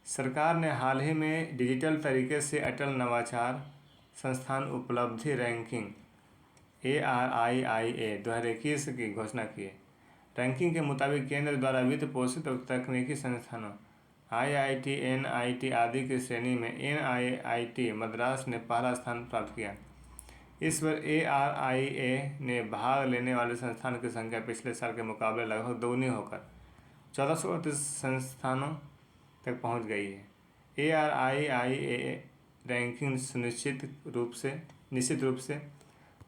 सरकार ने हाल ही में डिजिटल तरीके से अटल नवाचार संस्थान उपलब्धि रैंकिंग ARIIA 2021 की घोषणा की है। रैंकिंग के मुताबिक केंद्र द्वारा वित्त पोषित और तकनीकी संस्थानों IIT, NIT आदि की श्रेणी में NIIT मद्रास ने पहला स्थान प्राप्त किया। इस बार ARIIA ने भाग लेने वाले संस्थान की संख्या पिछले साल के मुकाबले लगभग दोगुनी होकर 1438 संस्थानों तक पहुंच गई है। ARIIA रैंकिंग निश्चित रूप से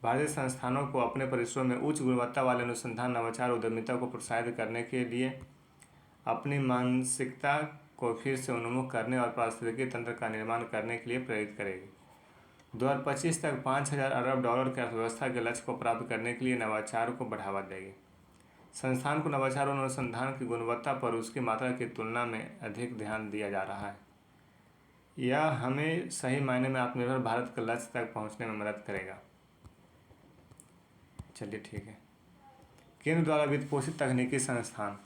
भारतीय संस्थानों को अपने परिसरों में उच्च गुणवत्ता वाले अनुसंधान, नवाचार, उद्यमिता को प्रोत्साहित करने के लिए अपनी मानसिकता को फिर से उन्मुख करने और पारिस्थितिकी तंत्र का निर्माण करने के लिए प्रेरित करेगी। 2025 तक 5,000 अरब डॉलर की अर्थव्यवस्था के लक्ष्य को प्राप्त करने के लिए नवाचार को बढ़ावा देगी। संस्थान को नवाचार और अनुसंधान की गुणवत्ता पर उसकी मात्रा की तुलना में अधिक ध्यान दिया जा रहा है। यह हमें सही मायने में आत्मनिर्भर भारत के लक्ष्य तक पहुंचने में मदद करेगा। चलिए ठीक है। केंद्र द्वारा वित्त पोषित तकनीकी संस्थान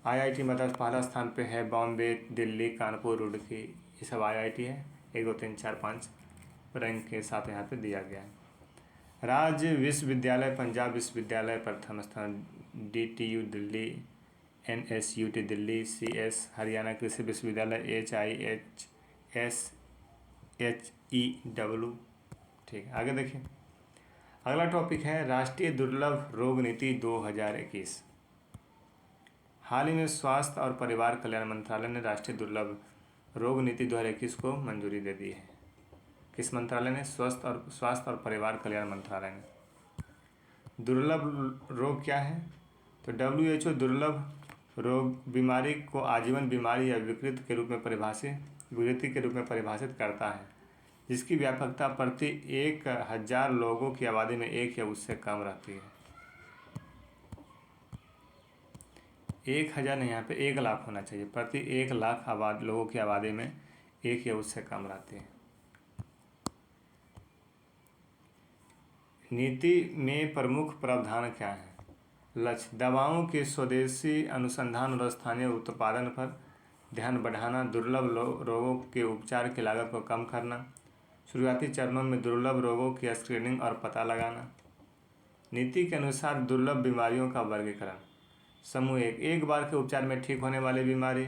IIT मद्रास पहला स्थान पे है। बॉम्बे, दिल्ली, कानपुर, रुड़की, ये सब IIT है। 1 2 3 4 5 रैंक के साथ यहाँ पे दिया गया है। राज्य विश्वविद्यालय पंजाब विश्वविद्यालय प्रथम स्थान, DTU Delhi, NSUT Delhi, CS Haryana कृषि विश्वविद्यालय, HIHSHEW। ठीक है, आगे देखिए। अगला टॉपिक है राष्ट्रीय दुर्लभ रोग नीति 2021। हाल ही में स्वास्थ्य और परिवार कल्याण मंत्रालय ने राष्ट्रीय दुर्लभ रोग नीति 2021 को मंजूरी दे दी है। किस मंत्रालय ने? स्वास्थ्य और परिवार कल्याण मंत्रालय ने। दुर्लभ रोग क्या है? तो WHO दुर्लभ रोग बीमारी को आजीवन बीमारी या विकृति के रूप में परिभाषित करता है, जिसकी व्यापकता प्रति 1000 लोगों की आबादी में 1 या उससे कम रहती है। 1000 नहीं, यहाँ पे 1 लाख होना चाहिए। प्रति 1 लाख लोगों की आबादी में 1 या उससे कम रहती है। नीति में प्रमुख प्रावधान क्या है? लक्ष्य: दवाओं के स्वदेशी अनुसंधान और स्थानीय उत्पादन पर ध्यान बढ़ाना, दुर्लभ रोगों के उपचार की लागत को कम करना, शुरुआती चरणों में दुर्लभ रोगों की स्क्रीनिंग और पता लगाना। नीति के अनुसार दुर्लभ बीमारियों का वर्गीकरण। समूह 1, एक बार के उपचार में ठीक होने वाली बीमारी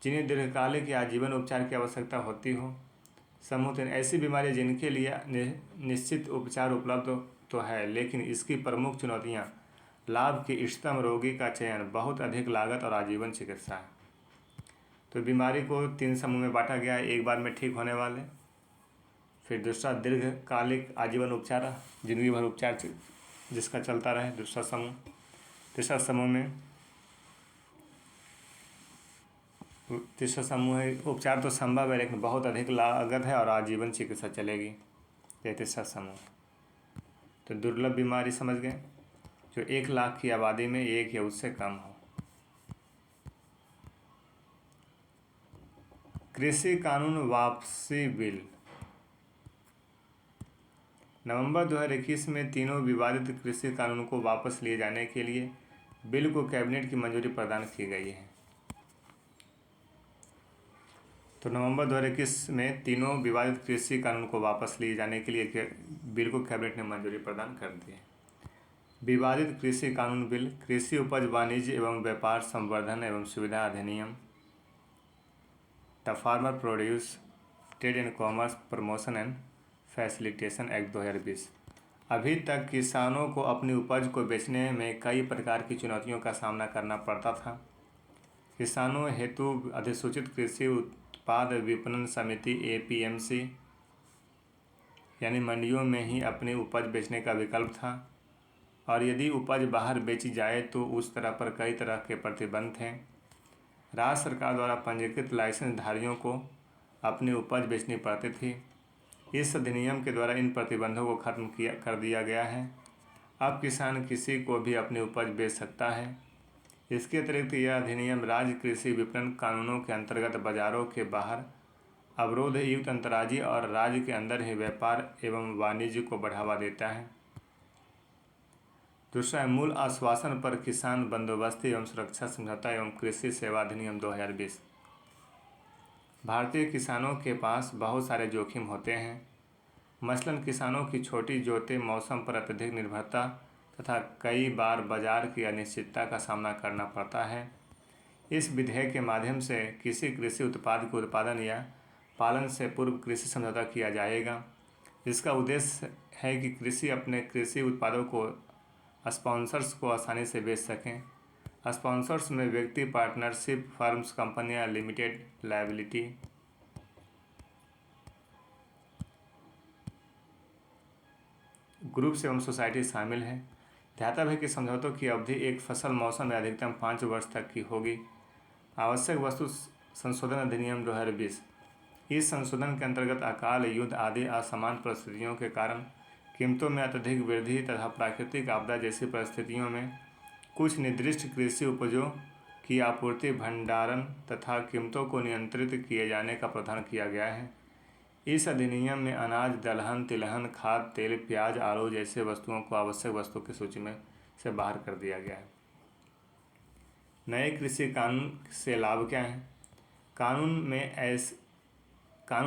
जिन्हें दीर्घकालिक या आजीवन उपचार की आवश्यकता होती हो। समूह 3, ऐसी बीमारियां जिनके लिए निश्चित उपचार उपलब्ध तो है, लेकिन इसकी प्रमुख चुनौतियां लाभ के इष्टतम रोगी का चयन, बहुत अधिक लागत और आजीवन चिकित्सा है। तो बीमारी को 3 समूह में बांटा गया है। एक बार में ठीक होने वाले, फिर दूसरा दीर्घकालिक आजीवन उपचार, जिंदगी भर उपचार जिसका चलता रहे, दूसरा समूह। तीसरा समूह है उपचार तो संभव है लेकिन बहुत अधिक लागत है और आजीवन चिकित्सा चलेगी। ये तीसरा समूह। तो दुर्लभ बीमारी समझ गए, जो 1 लाख की आबादी में 1 या उससे कम हो। कृषि कानून वापसी बिल। नवंबर 2021 में तीनों विवादित कृषि कानून को वापस लिए जाने के लिए बिल को कैबिनेट की मंजूरी प्रदान की गई है। तो नवंबर 2021 में तीनों विवादित कृषि कानून को वापस लिए जाने के लिए बिल को कैबिनेट ने मंजूरी प्रदान कर दी है। विवादित कृषि कानून बिल: कृषि उपज वाणिज्य एवं व्यापार संवर्धन एवं सुविधा अधिनियम, the farmer produce trade and commerce promotion and facilitation act 2020। अभी तक किसानों को अपनी उपज को बेचने में कई प्रकार की चुनौतियों का सामना करना पड़ता था। किसानों हेतु अधिसूचित कृषि उत्पाद विपणन समिति APMC यानी मंडियों में ही अपनी उपज बेचने का विकल्प था, और यदि उपज बाहर बेची जाए तो उस तरह पर कई तरह के प्रतिबंध थे। राज्य सरकार द्वारा पंजीकृत लाइसेंस धारियों को अपनी उपज बेचनी पड़ती थी। इस अधिनियम के द्वारा इन प्रतिबंधों को खत्म कर दिया गया है। अब किसान किसी को भी अपनी उपज बेच सकता है। इसके अतिरिक्त यह अधिनियम राज्य कृषि विपणन कानूनों के अंतर्गत बाजारों के बाहर अवरोध युक्त अंतर्राज्यीय और राज्य के अंदर ही व्यापार एवं वाणिज्य को बढ़ावा देता है। दूसरा है मूल आश्वासन पर किसान बंदोबस्ती एवं सुरक्षा समझौता एवं कृषि सेवा अधिनियम 2020। भारतीय किसानों के पास बहुत सारे जोखिम होते हैं, मसलन किसानों की छोटी जोतें, मौसम पर अत्यधिक निर्भरता तथा कई बार बाजार की अनिश्चितता का सामना करना पड़ता है। इस विधेयक के माध्यम से किसी कृषि उत्पाद के उत्पादन या पालन से पूर्व कृषि समझौता किया जाएगा। इसका उद्देश्य है कि कृषि अपने कृषि उत्पादों को स्पॉन्सर्स को आसानी से बेच सकें। स्पॉन्सर्स में व्यक्ति, पार्टनरशिप फर्म्स, कंपनियां, लिमिटेड लायबिलिटी ग्रुप्स एवं सोसाइटी शामिल है। ध्यातव्य है कि समझौतों की अवधि एक फसल मौसम में अधिकतम 5 वर्ष तक की होगी। आवश्यक वस्तु संशोधन अधिनियम 2020। इस संशोधन के अंतर्गत अकाल, युद्ध आदि असामान्य परिस्थितियों के कारण कीमतों में अत्यधिक वृद्धि तथा प्राकृतिक आपदा जैसी परिस्थितियों में कुछ निर्दिष्ट कृषि उपजों की आपूर्ति, भंडारण तथा कीमतों को नियंत्रित किए जाने का प्रावधान किया गया है। इस अधिनियम में अनाज, दलहन, तिलहन, खाद तेल, प्याज, आलू जैसे वस्तुओं को आवश्यक वस्तु की सूची में से बाहर कर दिया गया है। नए कृषि कानून से लाभ क्या है? कानून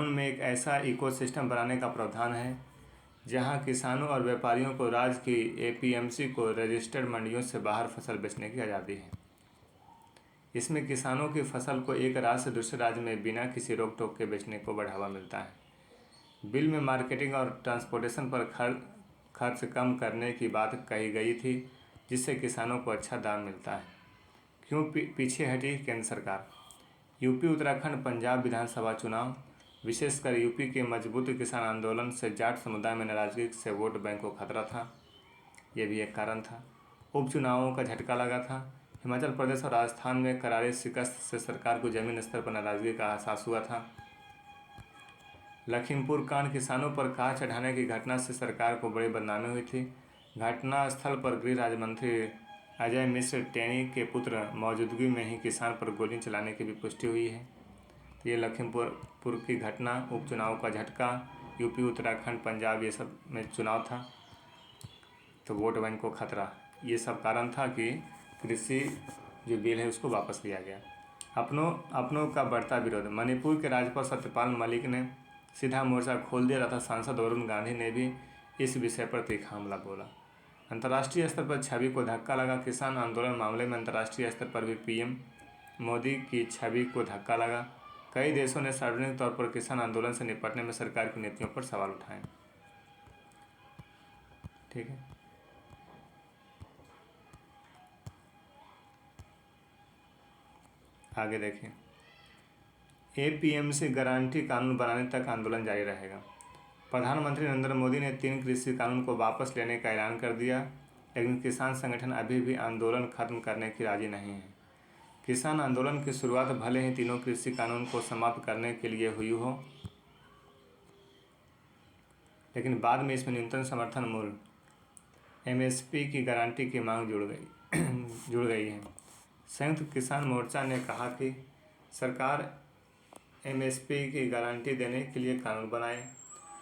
में एक ऐसा इकोसिस्टम बनाने का प्रावधान है जहां किसानों और व्यापारियों को राज्य की APMC को रजिस्टर्ड मंडियों से बाहर फसल बेचने की आज़ादी है। इसमें किसानों की फसल को एक राज्य से दूसरे राज्य में बिना किसी रोक टोक के बेचने को बढ़ावा मिलता है। बिल में मार्केटिंग और ट्रांसपोर्टेशन पर खर्च कम करने की बात कही गई थी, जिससे किसानों को अच्छा दाम मिलता है। क्यों पीछे हटी केंद्र सरकार? यूपी, उत्तराखंड, पंजाब विधानसभा चुनाव, विशेषकर यूपी के मजबूत किसान आंदोलन से जाट समुदाय में नाराजगी से वोट बैंक को खतरा था, ये भी एक कारण था। उपचुनावों का झटका लगा था। हिमाचल प्रदेश और राजस्थान में करारी शिकस्त से सरकार को जमीन स्तर पर नाराजगी का एहसास हुआ था। लखीमपुर कांड, किसानों पर कार चढ़ाने की घटना से सरकार को बड़ी बदनामी हुई थी। घटनास्थल पर गृह राज्य मंत्री अजय मिश्र टेनी के पुत्र मौजूदगी में ही किसान पर गोली चलाने की भी पुष्टि हुई है। तो ये लखीमपुर की घटना, उपचुनाव का झटका, यूपी, उत्तराखंड, पंजाब, ये सब में चुनाव था तो वोट बैंक को खतरा, ये सब कारण था कि कृषि जो बिल है उसको वापस लिया गया। अपनों का बढ़ता विरोध, मणिपुर के राज्यपाल सत्यपाल मलिक ने सीधा मोर्चा खोल दिया तथा सांसद वरुण गांधी ने भी इस विषय पर तीखा हमला बोला। अंतर्राष्ट्रीय स्तर पर छवि को धक्का लगा, किसान आंदोलन मामले में अंतर्राष्ट्रीय स्तर पर भी पीएम मोदी की छवि को धक्का लगा। कई देशों ने सार्वजनिक तौर पर किसान आंदोलन से निपटने में सरकार की नीतियों पर सवाल उठाए। ठीक है, आगे देखें। एपीएमसी गारंटी कानून बनाने तक आंदोलन जारी रहेगा। प्रधानमंत्री नरेंद्र मोदी ने 3 कृषि कानून को वापस लेने का ऐलान कर दिया, लेकिन किसान संगठन अभी भी आंदोलन खत्म करने की राजी नहीं है। किसान आंदोलन की शुरुआत भले ही तीनों कृषि कानून को समाप्त करने के लिए हुई हो, लेकिन बाद में इसमें न्यूनतम समर्थन मूल्य एमएसपी की गारंटी की मांग जुड़ गई है। संयुक्त किसान मोर्चा ने कहा कि सरकार एमएसपी की गारंटी देने के लिए कानून बनाए।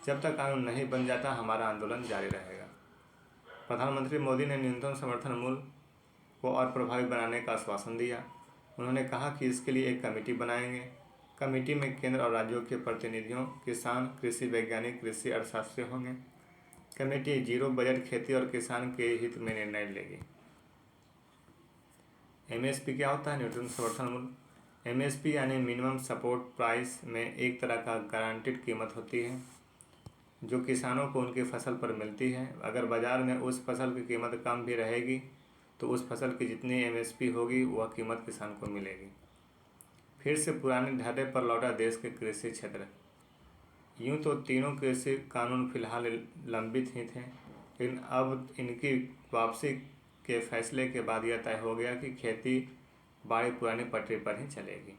जब तक कानून नहीं बन जाता हमारा आंदोलन जारी रहेगा। प्रधानमंत्री मोदी ने न्यूनतम समर्थन मूल्य को और प्रभावी बनाने का आश्वासन दिया। उन्होंने कहा कि इसके लिए एक कमेटी बनाएंगे। कमेटी में केंद्र और राज्यों के प्रतिनिधियों, किसान, कृषि वैज्ञानिक, कृषि अर्थशास्त्री होंगे। कमेटी जीरो बजट खेती और किसान के हित में निर्णय लेगी। एमएसपी क्या होता है? न्यूनतम समर्थन मूल्य। एमएसपी यानी मिनिमम सपोर्ट प्राइस में एक तरह का गारंटीड कीमत होती है जो किसानों को उनकी फसल पर मिलती है। अगर बाज़ार में उस फसल की कीमत कम भी रहेगी तो उस फसल की जितनी एमएसपी होगी वह कीमत किसान को मिलेगी। फिर से पुराने ढर्रे पर लौटा देश के कृषि क्षेत्र। यूँ तो तीनों कृषि कानून फिलहाल लंबित ही थे, लेकिन अब इनकी वापसी के फैसले के बाद यह तय हो गया कि खेती बाड़ी पुरानी पटरी पर ही चलेगी।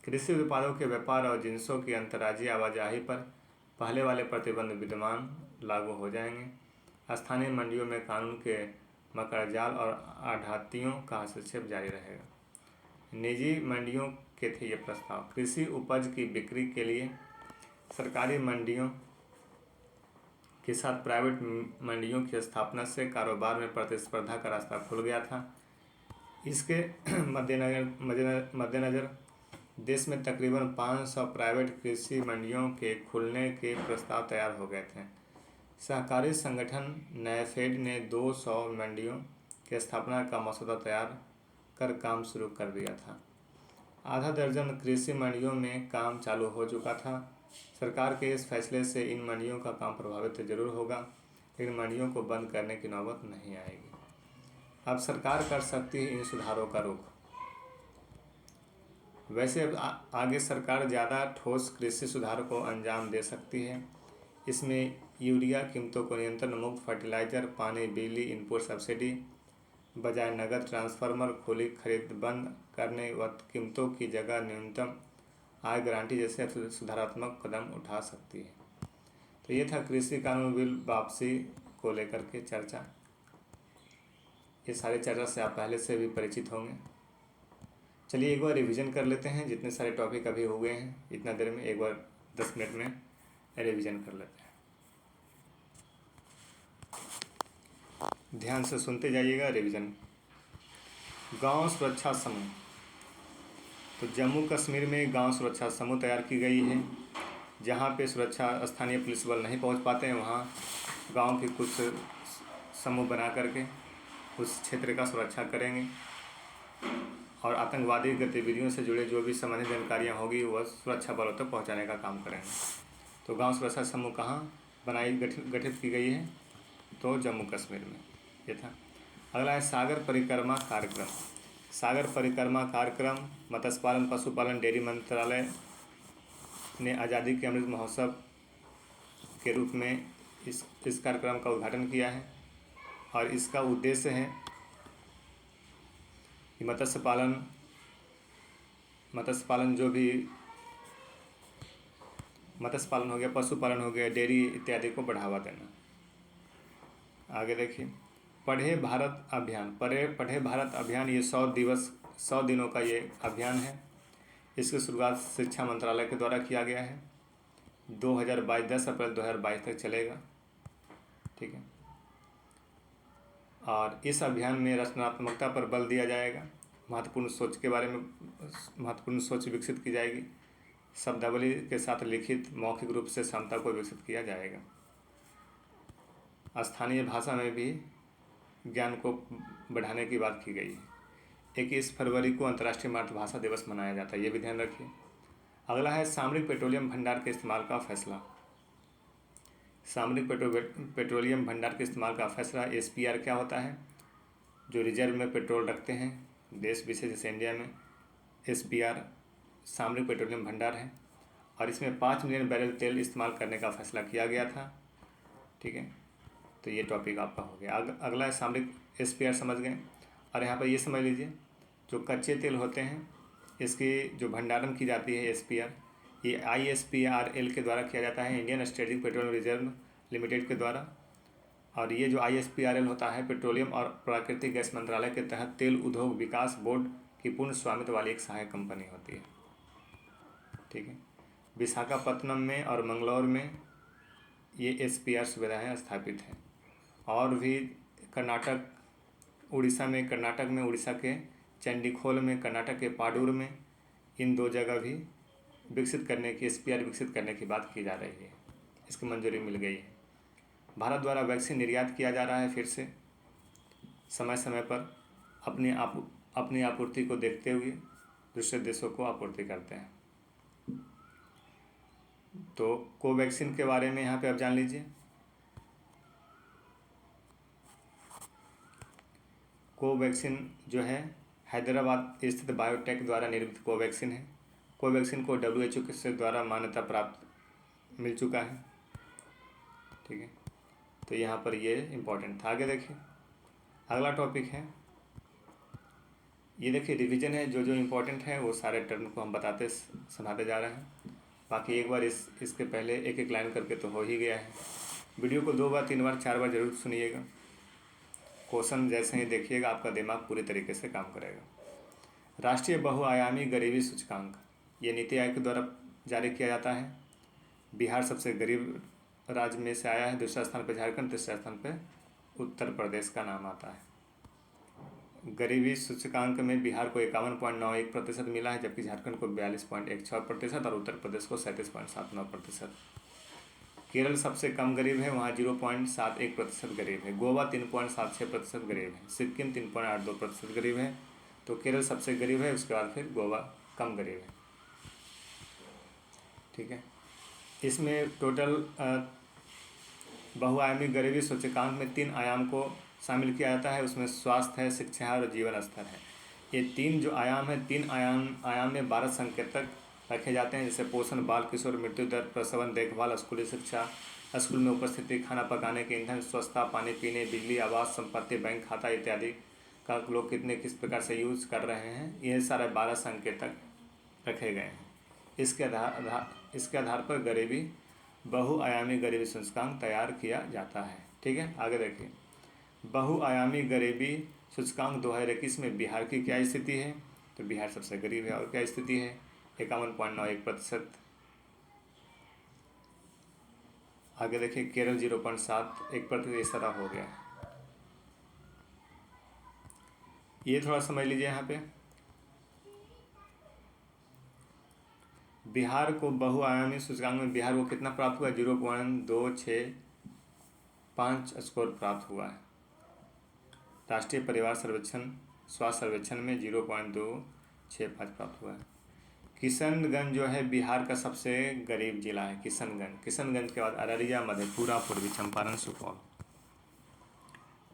कृषि उत्पादों के व्यापार और जिनसों की अंतर्राज्यीय आवाजाही पर पहले वाले प्रतिबंध विद्यमान लागू हो जाएंगे। स्थानीय मंडियों में कानून के मकड़जाल और आढ़तियों का हस्तक्षेप जारी रहेगा। निजी मंडियों के थे ये प्रस्ताव। कृषि उपज की बिक्री के लिए सरकारी मंडियों के साथ प्राइवेट मंडियों की स्थापना से कारोबार में प्रतिस्पर्धा का रास्ता खुल गया था। इसके मद्देनज़र देश में तकरीबन 500 प्राइवेट कृषि मंडियों के खुलने के प्रस्ताव तैयार हो गए थे। सहकारी संगठन नैफेड ने 200 मंडियों की स्थापना का मसौदा तैयार कर काम शुरू कर दिया था। आधा दर्जन कृषि मंडियों में काम चालू हो चुका था। सरकार के इस फैसले से इन मंडियों का काम प्रभावित जरूर होगा, लेकिन मंडियों को बंद करने की नौबत नहीं आएगी। अब सरकार कर सकती है इन सुधारों का रुख। वैसे अब आगे सरकार ज़्यादा ठोस कृषि सुधार को अंजाम दे सकती है। इसमें यूरिया कीमतों को नियंत्रण मुक्त, फर्टिलाइज़र, पानी, बिजली, इनपुट सब्सिडी बजाय नगद ट्रांसफार्मर, खुली खरीद बंद करने व कीमतों की जगह न्यूनतम आय गारंटी जैसे सुधारात्मक कदम उठा सकती है। तो ये था कृषि कानून बिल वापसी को लेकर के चर्चा। ये सारी चर्चा से आप पहले से भी परिचित होंगे। चलिए एक बार रिवीजन कर लेते हैं। जितने सारे टॉपिक अभी हो गए हैं इतना देर में एक बार 10 मिनट में रिवीजन कर लेते हैं। ध्यान से सुनते जाइएगा। रिवीजन। गांव सुरक्षा समूह। तो जम्मू कश्मीर में गांव सुरक्षा समूह तैयार की गई है। जहां पे सुरक्षा स्थानीय पुलिस बल नहीं पहुंच पाते हैं वहां गांव के कुछ समूह बना करके उस क्षेत्र का सुरक्षा करेंगे और आतंकवादी गतिविधियों से जुड़े जो भी संबंधित जानकारियाँ होगी वह सुरक्षा बलों तक पहुँचाने का काम करेंगे। तो गांव सुरक्षा समूह कहाँ गठित की गई है? तो जम्मू कश्मीर में ये था। अगला है सागर परिक्रमा कार्यक्रम। सागर परिक्रमा कार्यक्रम मत्स्य पालन, पशुपालन, डेयरी मंत्रालय ने आज़ादी के अमृत महोत्सव के रूप में इस कार्यक्रम का उद्घाटन किया है और इसका उद्देश्य है कि मत्स्य पालन जो भी मत्स्य पालन हो गया, पशुपालन हो गया, डेयरी इत्यादि को बढ़ावा देना। आगे देखिए, पढ़े भारत अभियान। पढ़े भारत अभियान ये 100 दिनों का ये अभियान है। इसकी शुरुआत शिक्षा मंत्रालय के द्वारा किया गया है। 10 अप्रैल 2022 तक चलेगा, ठीक है। और इस अभियान में रचनात्मकता पर बल दिया जाएगा। महत्वपूर्ण सोच विकसित की जाएगी। शब्दावली के साथ लिखित मौखिक रूप से क्षमता को विकसित किया जाएगा। स्थानीय भाषा में भी ज्ञान को बढ़ाने की बात की गई है। 21 फरवरी को अंतर्राष्ट्रीय मातृभाषा दिवस मनाया जाता है, ये भी ध्यान रखिए। अगला है सामरिक पेट्रोलियम भंडार के इस्तेमाल का फैसला। सामरिक पेट्रोलियम भंडार के इस्तेमाल का फैसला। SPR क्या होता है? जो रिजर्व में पेट्रोल रखते हैं देश विशेष जैसे इंडिया में, SPR सामरिक पेट्रोलियम भंडार है और इसमें 5 मिलियन बैरल तेल इस्तेमाल करने का फैसला किया गया था, ठीक है। तो ये टॉपिक आपका हो गया। अगला है सामरिक SPR समझ गए। और यहाँ पर ये समझ लीजिए, जो कच्चे तेल होते हैं इसकी जो भंडारण की जाती है SPR, ये ISPRL के द्वारा किया जाता है, Indian strategic petroleum reserve limited के द्वारा। और ये जो ISPRL होता है पेट्रोलियम और प्राकृतिक गैस मंत्रालय के तहत तेल उद्योग विकास बोर्ड की पूर्ण स्वामित्व वाली एक सहायक कंपनी होती है, ठीक है। विशाखापत्तनम में और मंगलौर में ये SPR सुविधाएँ स्थापित हैं। और भी कर्नाटक में उड़ीसा के चंडीखोल में, कर्नाटक के पाडूर में, इन 2 जगह भी SPR विकसित करने की बात की जा रही है। इसकी मंजूरी मिल गई है। भारत द्वारा वैक्सीन निर्यात किया जा रहा है फिर से समय समय पर। अपनी आपूर्ति को देखते हुए दूसरे देशों को आपूर्ति करते हैं। तो कोवैक्सीन के बारे में यहाँ पे आप जान लीजिए। कोवैक्सीन जो है हैदराबाद स्थित बायोटेक द्वारा निर्मित कोवैक्सीन है। कोवैक्सीन को WHO से द्वारा मान्यता प्राप्त मिल चुका है, ठीक है। तो यहाँ पर ये इम्पोर्टेंट था। आगे देखिए, अगला टॉपिक है, ये देखिए रिवीजन है। जो इम्पोर्टेंट है वो सारे टर्म को हम समझाते जा रहे हैं। बाकी एक बार इसके पहले एक लाइन करके तो हो ही गया है। वीडियो को 2 बार 3 बार 4 बार जरूर सुनिएगा। क्वेश्चन जैसे ही देखिएगा आपका दिमाग पूरी तरीके से काम करेगा। राष्ट्रीय बहुआयामी गरीबी सूचकांक ये नीति आयोग के द्वारा जारी किया जाता है। बिहार सबसे गरीब राज्य में से आया है। दूसरा स्थान पर झारखंड, तीसरा स्थान पर उत्तर प्रदेश का नाम आता है। गरीबी सूचकांक में बिहार को 51.91% मिला है, जबकि झारखंड को 42.16% और उत्तर प्रदेश को 37.79%। केरल सबसे कम गरीब है, वहाँ 0.71% गरीब है। गोवा 3.76% गरीब है। सिक्किम 3.82% गरीब है। तो केरल सबसे गरीब है, उसके बाद फिर गोवा कम गरीब है, ठीक है। इसमें टोटल बहुआयामी गरीबी सूचकांक में 3 आयाम को शामिल किया जाता है। उसमें स्वास्थ्य है, शिक्षा है और जीवन स्तर है। ये 3 जो आयाम है, 3 आयाम में 12 संकेतक रखे जाते हैं, जैसे पोषण, बाल किशोर मृत्यु दर, प्रसवन देखभाल, स्कूली शिक्षा, स्कूल में उपस्थिति, खाना पकाने के ईंधन, स्वच्छता, पानी पीने, बिजली, आवास, संपत्ति, बैंक खाता इत्यादि का लोग किस प्रकार से यूज कर रहे हैं। ये सारे 12 संकेतक रखे गए हैं। इसके आधार पर गरीबी बहुआयामी गरीबी सूचकांक तैयार किया जाता है, ठीक है। आगे देखिए, बहुआयामी गरीबी सूचकांक 2021 में बिहार की क्या स्थिति है? तो बिहार सबसे गरीब है। और क्या स्थिति है? 51.91%। आगे देखिए, केरल 0.71%, इस तरह हो गया। ये थोड़ा समझ लीजिए। यहाँ पे बिहार को बहुआयामी सूचकांक में बिहार को कितना प्राप्त हुआ? 0.265 स्कोर प्राप्त हुआ है। राष्ट्रीय परिवार स्वास्थ्य सर्वेक्षण में 0.265 प्राप्त हुआ है। किशनगंज जो है बिहार का सबसे गरीब जिला है। किशनगंज के बाद अररिया, मधेपुरा, पूर्वी चंपारण, सुपौल।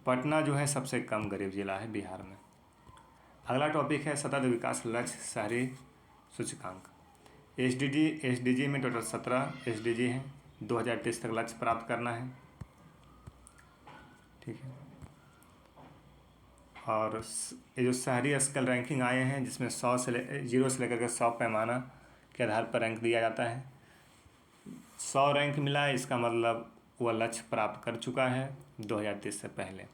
पटना जो है सबसे कम गरीब जिला है बिहार में। अगला टॉपिक है सतत विकास लक्ष्य शहरी सूचकांक। एसडीजी में टोटल 17 एसडीजी हैं, 2030 तक लक्ष्य प्राप्त करना है। ठीक है। और ये जो शहरी स्केल रैंकिंग आए हैं जिसमें 0 से लेकर के 100 पैमाना के आधार पर रैंक दिया जाता है। 100 रैंक मिला है, इसका मतलब वह लक्ष्य प्राप्त कर चुका है 2030 से पहले।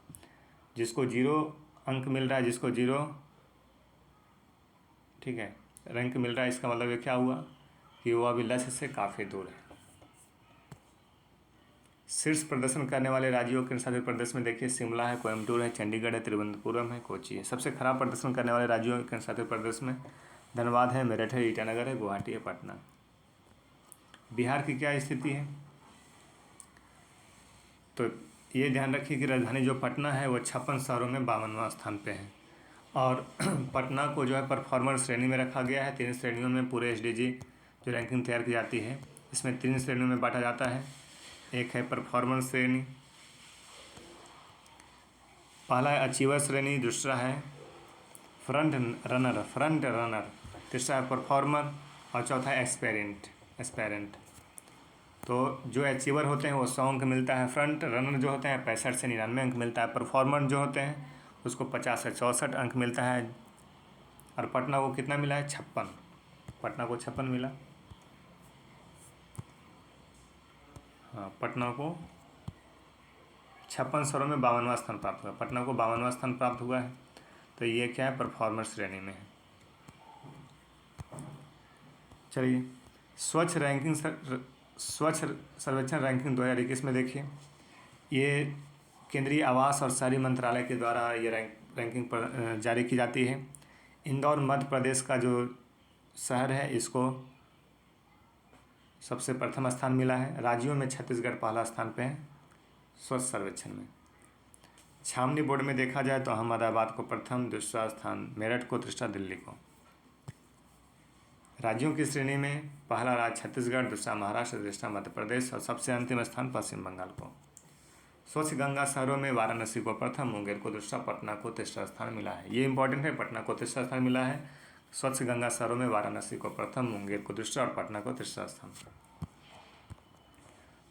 जिसको 0 अंक मिल रहा है, जिसको 0 ठीक है रैंक मिल रहा है, इसका मतलब ये क्या हुआ कि वो अभी लक्ष्य से काफ़ी दूर है। शीर्ष प्रदर्शन करने वाले राज्यों के शासित प्रदेश में देखिए शिमला है, कोयम्बटूर है, चंडीगढ़ है, तिरुवनंतपुरम है, कोची है। सबसे खराब प्रदर्शन करने वाले राज्यों के शासित प्रदेश में धनबाद है, मेरठ है, ईटानगर है, गुवाहाटी है, पटना। बिहार की क्या स्थिति है, तो ये ध्यान रखिए कि राजधानी जो पटना है वो 56 शहरों में 52वां स्थान पे है। और पटना को जो है परफॉर्मर श्रेणी में रखा गया है। 3 श्रेणियों में पूरे एसडीजी जो रैंकिंग तैयार की जाती है इसमें 3 श्रेणियों में बांटा जाता है। एक है परफॉर्मेंस श्रेणी, पहला है अचीवर श्रेणी, दूसरा है फ्रंट रनर, तीसरा है परफॉर्मर और चौथा है एस्पेरेंट। तो जो अचीवर होते हैं वो 100 अंक मिलता है, फ्रंट रनर जो होते हैं 65 से 99 अंक मिलता है, परफॉर्मर जो होते हैं उसको 50 से 64 अंक मिलता है। और पटना को कितना मिला है, 56। पटना को 56 मिला। हाँ, पटना को 56 शहरों में 52वां स्थान प्राप्त हुआ। पटना को 52वां स्थान प्राप्त हुआ है, तो ये क्या है, परफॉर्मर श्रेणी में है। चलिए स्वच्छ सर्वेक्षण रैंकिंग 2021 में देखिए, ये केंद्रीय आवास और शहरी मंत्रालय के द्वारा ये रैंकिंग जारी की जाती है। इंदौर मध्य प्रदेश का जो शहर है इसको सबसे प्रथम स्थान मिला है। राज्यों में छत्तीसगढ़ पहला स्थान पे है स्वच्छ सर्वेक्षण में। छावनी बोर्ड में देखा जाए तो अहमदाबाद को प्रथम, दूसरा स्थान मेरठ को, तीसरा दिल्ली को। राज्यों की श्रेणी में पहला राज्य छत्तीसगढ़, दूसरा महाराष्ट्र, तीसरा मध्य प्रदेश और सबसे अंतिम स्थान पश्चिम बंगाल को। स्वच्छ गंगा शहरों में वाराणसी को प्रथम, मुंगेर को दूसरा, पटना को तीसरा स्थान मिला है। ये इंपॉर्टेंट है, पटना को तीसरा स्थान मिला है। स्वच्छ गंगा शहरों में वाराणसी को प्रथम, मुंगेर को दूसरा और पटना को तीसरा स्थान।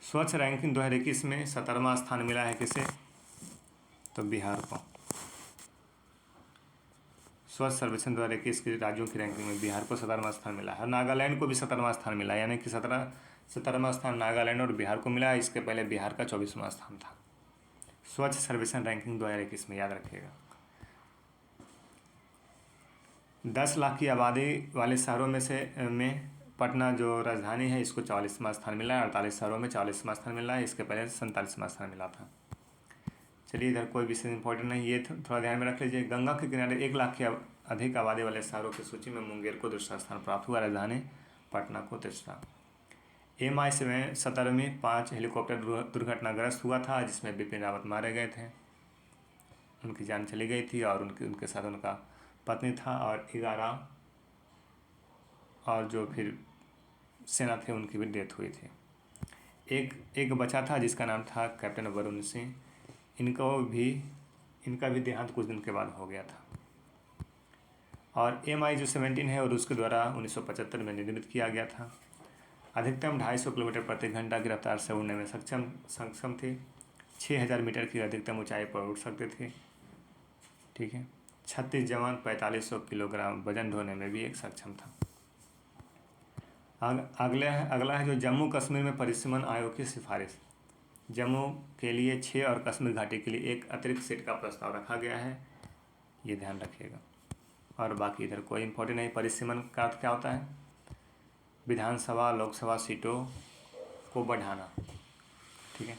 स्वच्छ रैंकिंग 2021 में 17वां स्थान मिला है किसे, तो बिहार को। स्वच्छ सर्वेक्षण 2021 के राज्यों की रैंकिंग में बिहार को 17वां स्थान मिला है। नागालैंड को भी 17वां स्थान मिला है, यानी कि 17वां स्थान नागालैंड और बिहार को मिला है। इसके पहले बिहार का 24वां स्थान था। स्वच्छ सर्वेक्षण रैंकिंग 2021 में याद रखिएगा। 10 लाख की आबादी वाले शहरों में पटना जो राजधानी है इसको 44वां स्थान मिला है। 48 शहरों में 44वां स्थान मिला है, इसके पहले 47वां स्थान मिला था। चलिए इधर कोई विषय इंपॉर्टेंट नहीं, ये थोड़ा ध्यान में रख लीजिए। गंगा के किनारे 1 लाख की अधिक आबादी वाले शहरों की सूची में मुंगेर को दूसरा स्थान प्राप्त हुआ, राजधानी पटना को तीसरा। MI में 17वीं 5 हेलीकॉप्टर दुर्घटनाग्रस्त हुआ था जिसमें बिपिन रावत मारे गए थे, उनकी जान चली गई थी और उनके साथ उनका पत्नी था और 11 और जो फिर सेना थे उनकी भी डेथ हुई थी। एक बचा था जिसका नाम था कैप्टन वरुण सिंह, इनका भी देहांत कुछ दिन के बाद हो गया था। और MI जो 17 है और उसके द्वारा 1975 में निर्मित किया गया था। अधिकतम 250 किलोमीटर प्रति घंटा की रफ्तार से उड़ने में सक्षम थी। 6000 मीटर की अधिकतम ऊंचाई पर उड़ सकते थे। ठीक है। 36 जवान 4500 किलोग्राम वजन ढोने में भी एक सक्षम था। अगला है जो जम्मू कश्मीर में परिसीमन आयोग की सिफारिश। जम्मू के लिए 6 और कश्मीर घाटी के लिए एक अतिरिक्त सीट का प्रस्ताव रखा गया है, ये ध्यान रखिएगा। और बाकी इधर कोई इंपॉर्टेंट नहीं। परिसीमन का अर्थ क्या होता है, विधानसभा लोकसभा सीटों को बढ़ाना। ठीक है।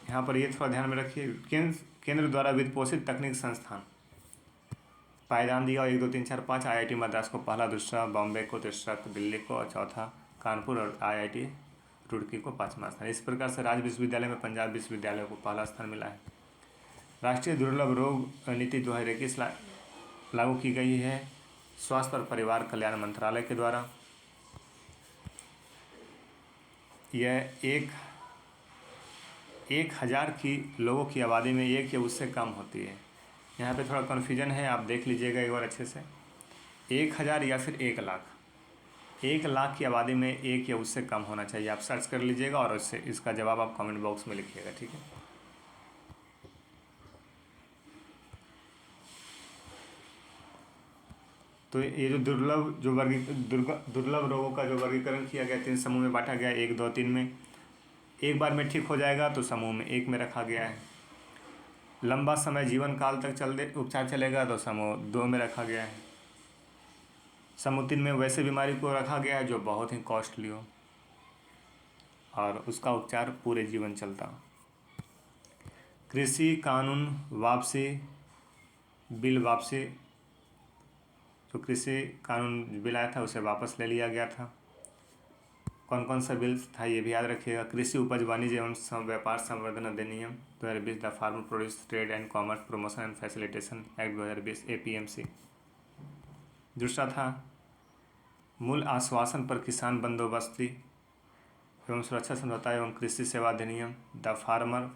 यहाँ पर ये थोड़ा ध्यान में रखिए, केंद्र द्वारा वित्त पोषित तकनीक संस्थान पायदान दिया। 1 2 3 4 5 IIT मद्रास को पहला, दूसरा बॉम्बे को, तीसरा दिल्ली को और चौथा कानपुर और IIT रुड़की को 5वां स्थान। इस प्रकार से राज्य विश्वविद्यालय में पंजाब विश्वविद्यालय को पहला स्थान मिला है। राष्ट्रीय दुर्लभ रोग नीति 2021 लागू की गई है स्वास्थ्य और परिवार कल्याण मंत्रालय के द्वारा। यह 1,000 की लोगों की आबादी में एक या उससे कम होती है। यहाँ पे थोड़ा कन्फ्यूजन है, आप देख लीजिएगा एक बार अच्छे से। 1,000 या फिर 1,00,000, 1,00,000 की आबादी में एक या उससे कम होना चाहिए। आप सर्च कर लीजिएगा और उससे इसका जवाब आप कमेंट बॉक्स में लिखिएगा, ठीक है। तो ये जो दुर्लभ रोगों का जो वर्गीकरण किया गया 3 समूह में बांटा गया, 1, 2, 3 में। एक बार में ठीक हो जाएगा तो समूह में 1 में रखा गया है। लंबा समय जीवन काल तक उपचार चलेगा तो समूह 2 में रखा गया है। समूह 3 में वैसे बीमारी को रखा गया है जो बहुत ही कॉस्टली हो और उसका उपचार पूरे जीवन चलता हो। कृषि कानून वापसी बिल वापसी, जो कृषि कानून बिल आया था उसे वापस ले लिया गया था। कौन कौन सा बिल था ये भी याद रखिएगा। कृषि उपज वाणिज्य एवं व्यापार संवर्धन अधिनियम 2020, the farmer produce trade and commerce promotion and facilitation act 2020 APMC। दूसरा था मूल आश्वासन पर किसान बंदोबस्ती एवं सुरक्षा समझौता एवं कृषि सेवा अधिनियम, the farmer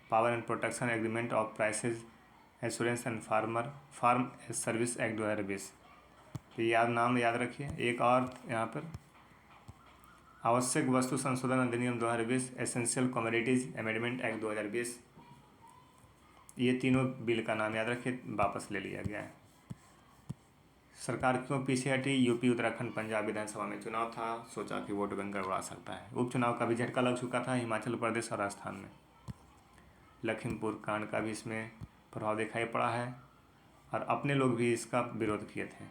power and protection agreement of prices assurance and farm service act 2020। तो नाम याद रखिए। एक और यहाँ पर आवश्यक वस्तु संशोधन अधिनियम 2020, एसेंशियल कमोडिटीज अमेंडमेंट एक्ट 2020। ये तीनों बिल का नाम याद रखिए, वापस ले लिया गया है। सरकार क्यों पीछे हटी? यूपी, उत्तराखंड, पंजाब विधानसभा में चुनाव था, सोचा कि वोट बैंक गड़बड़ा सकता है। उपचुनाव का भी झटका लग चुका था हिमाचल प्रदेश और राजस्थान में। लखीमपुर कांड का भी इसमें प्रभाव दिखाई पड़ा है और अपने लोग भी इसका विरोध किए थे।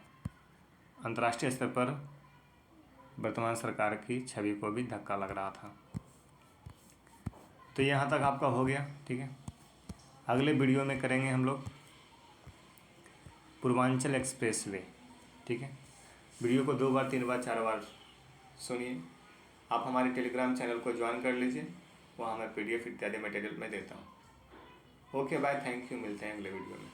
अंतर्राष्ट्रीय स्तर पर वर्तमान सरकार की छवि को भी धक्का लग रहा था। तो यहाँ तक आपका हो गया, ठीक है। अगले वीडियो में करेंगे हम लोग पूर्वांचल एक्सप्रेस वे, ठीक है। वीडियो को 2 बार 3 बार 4 बार सुनिए। आप हमारे टेलीग्राम चैनल को ज्वाइन कर लीजिए, वहाँ मैं PDF इत्यादि मटेरियल में देता हूँ। ओके बाय, थैंक यू, मिलते हैं अगले वीडियो में।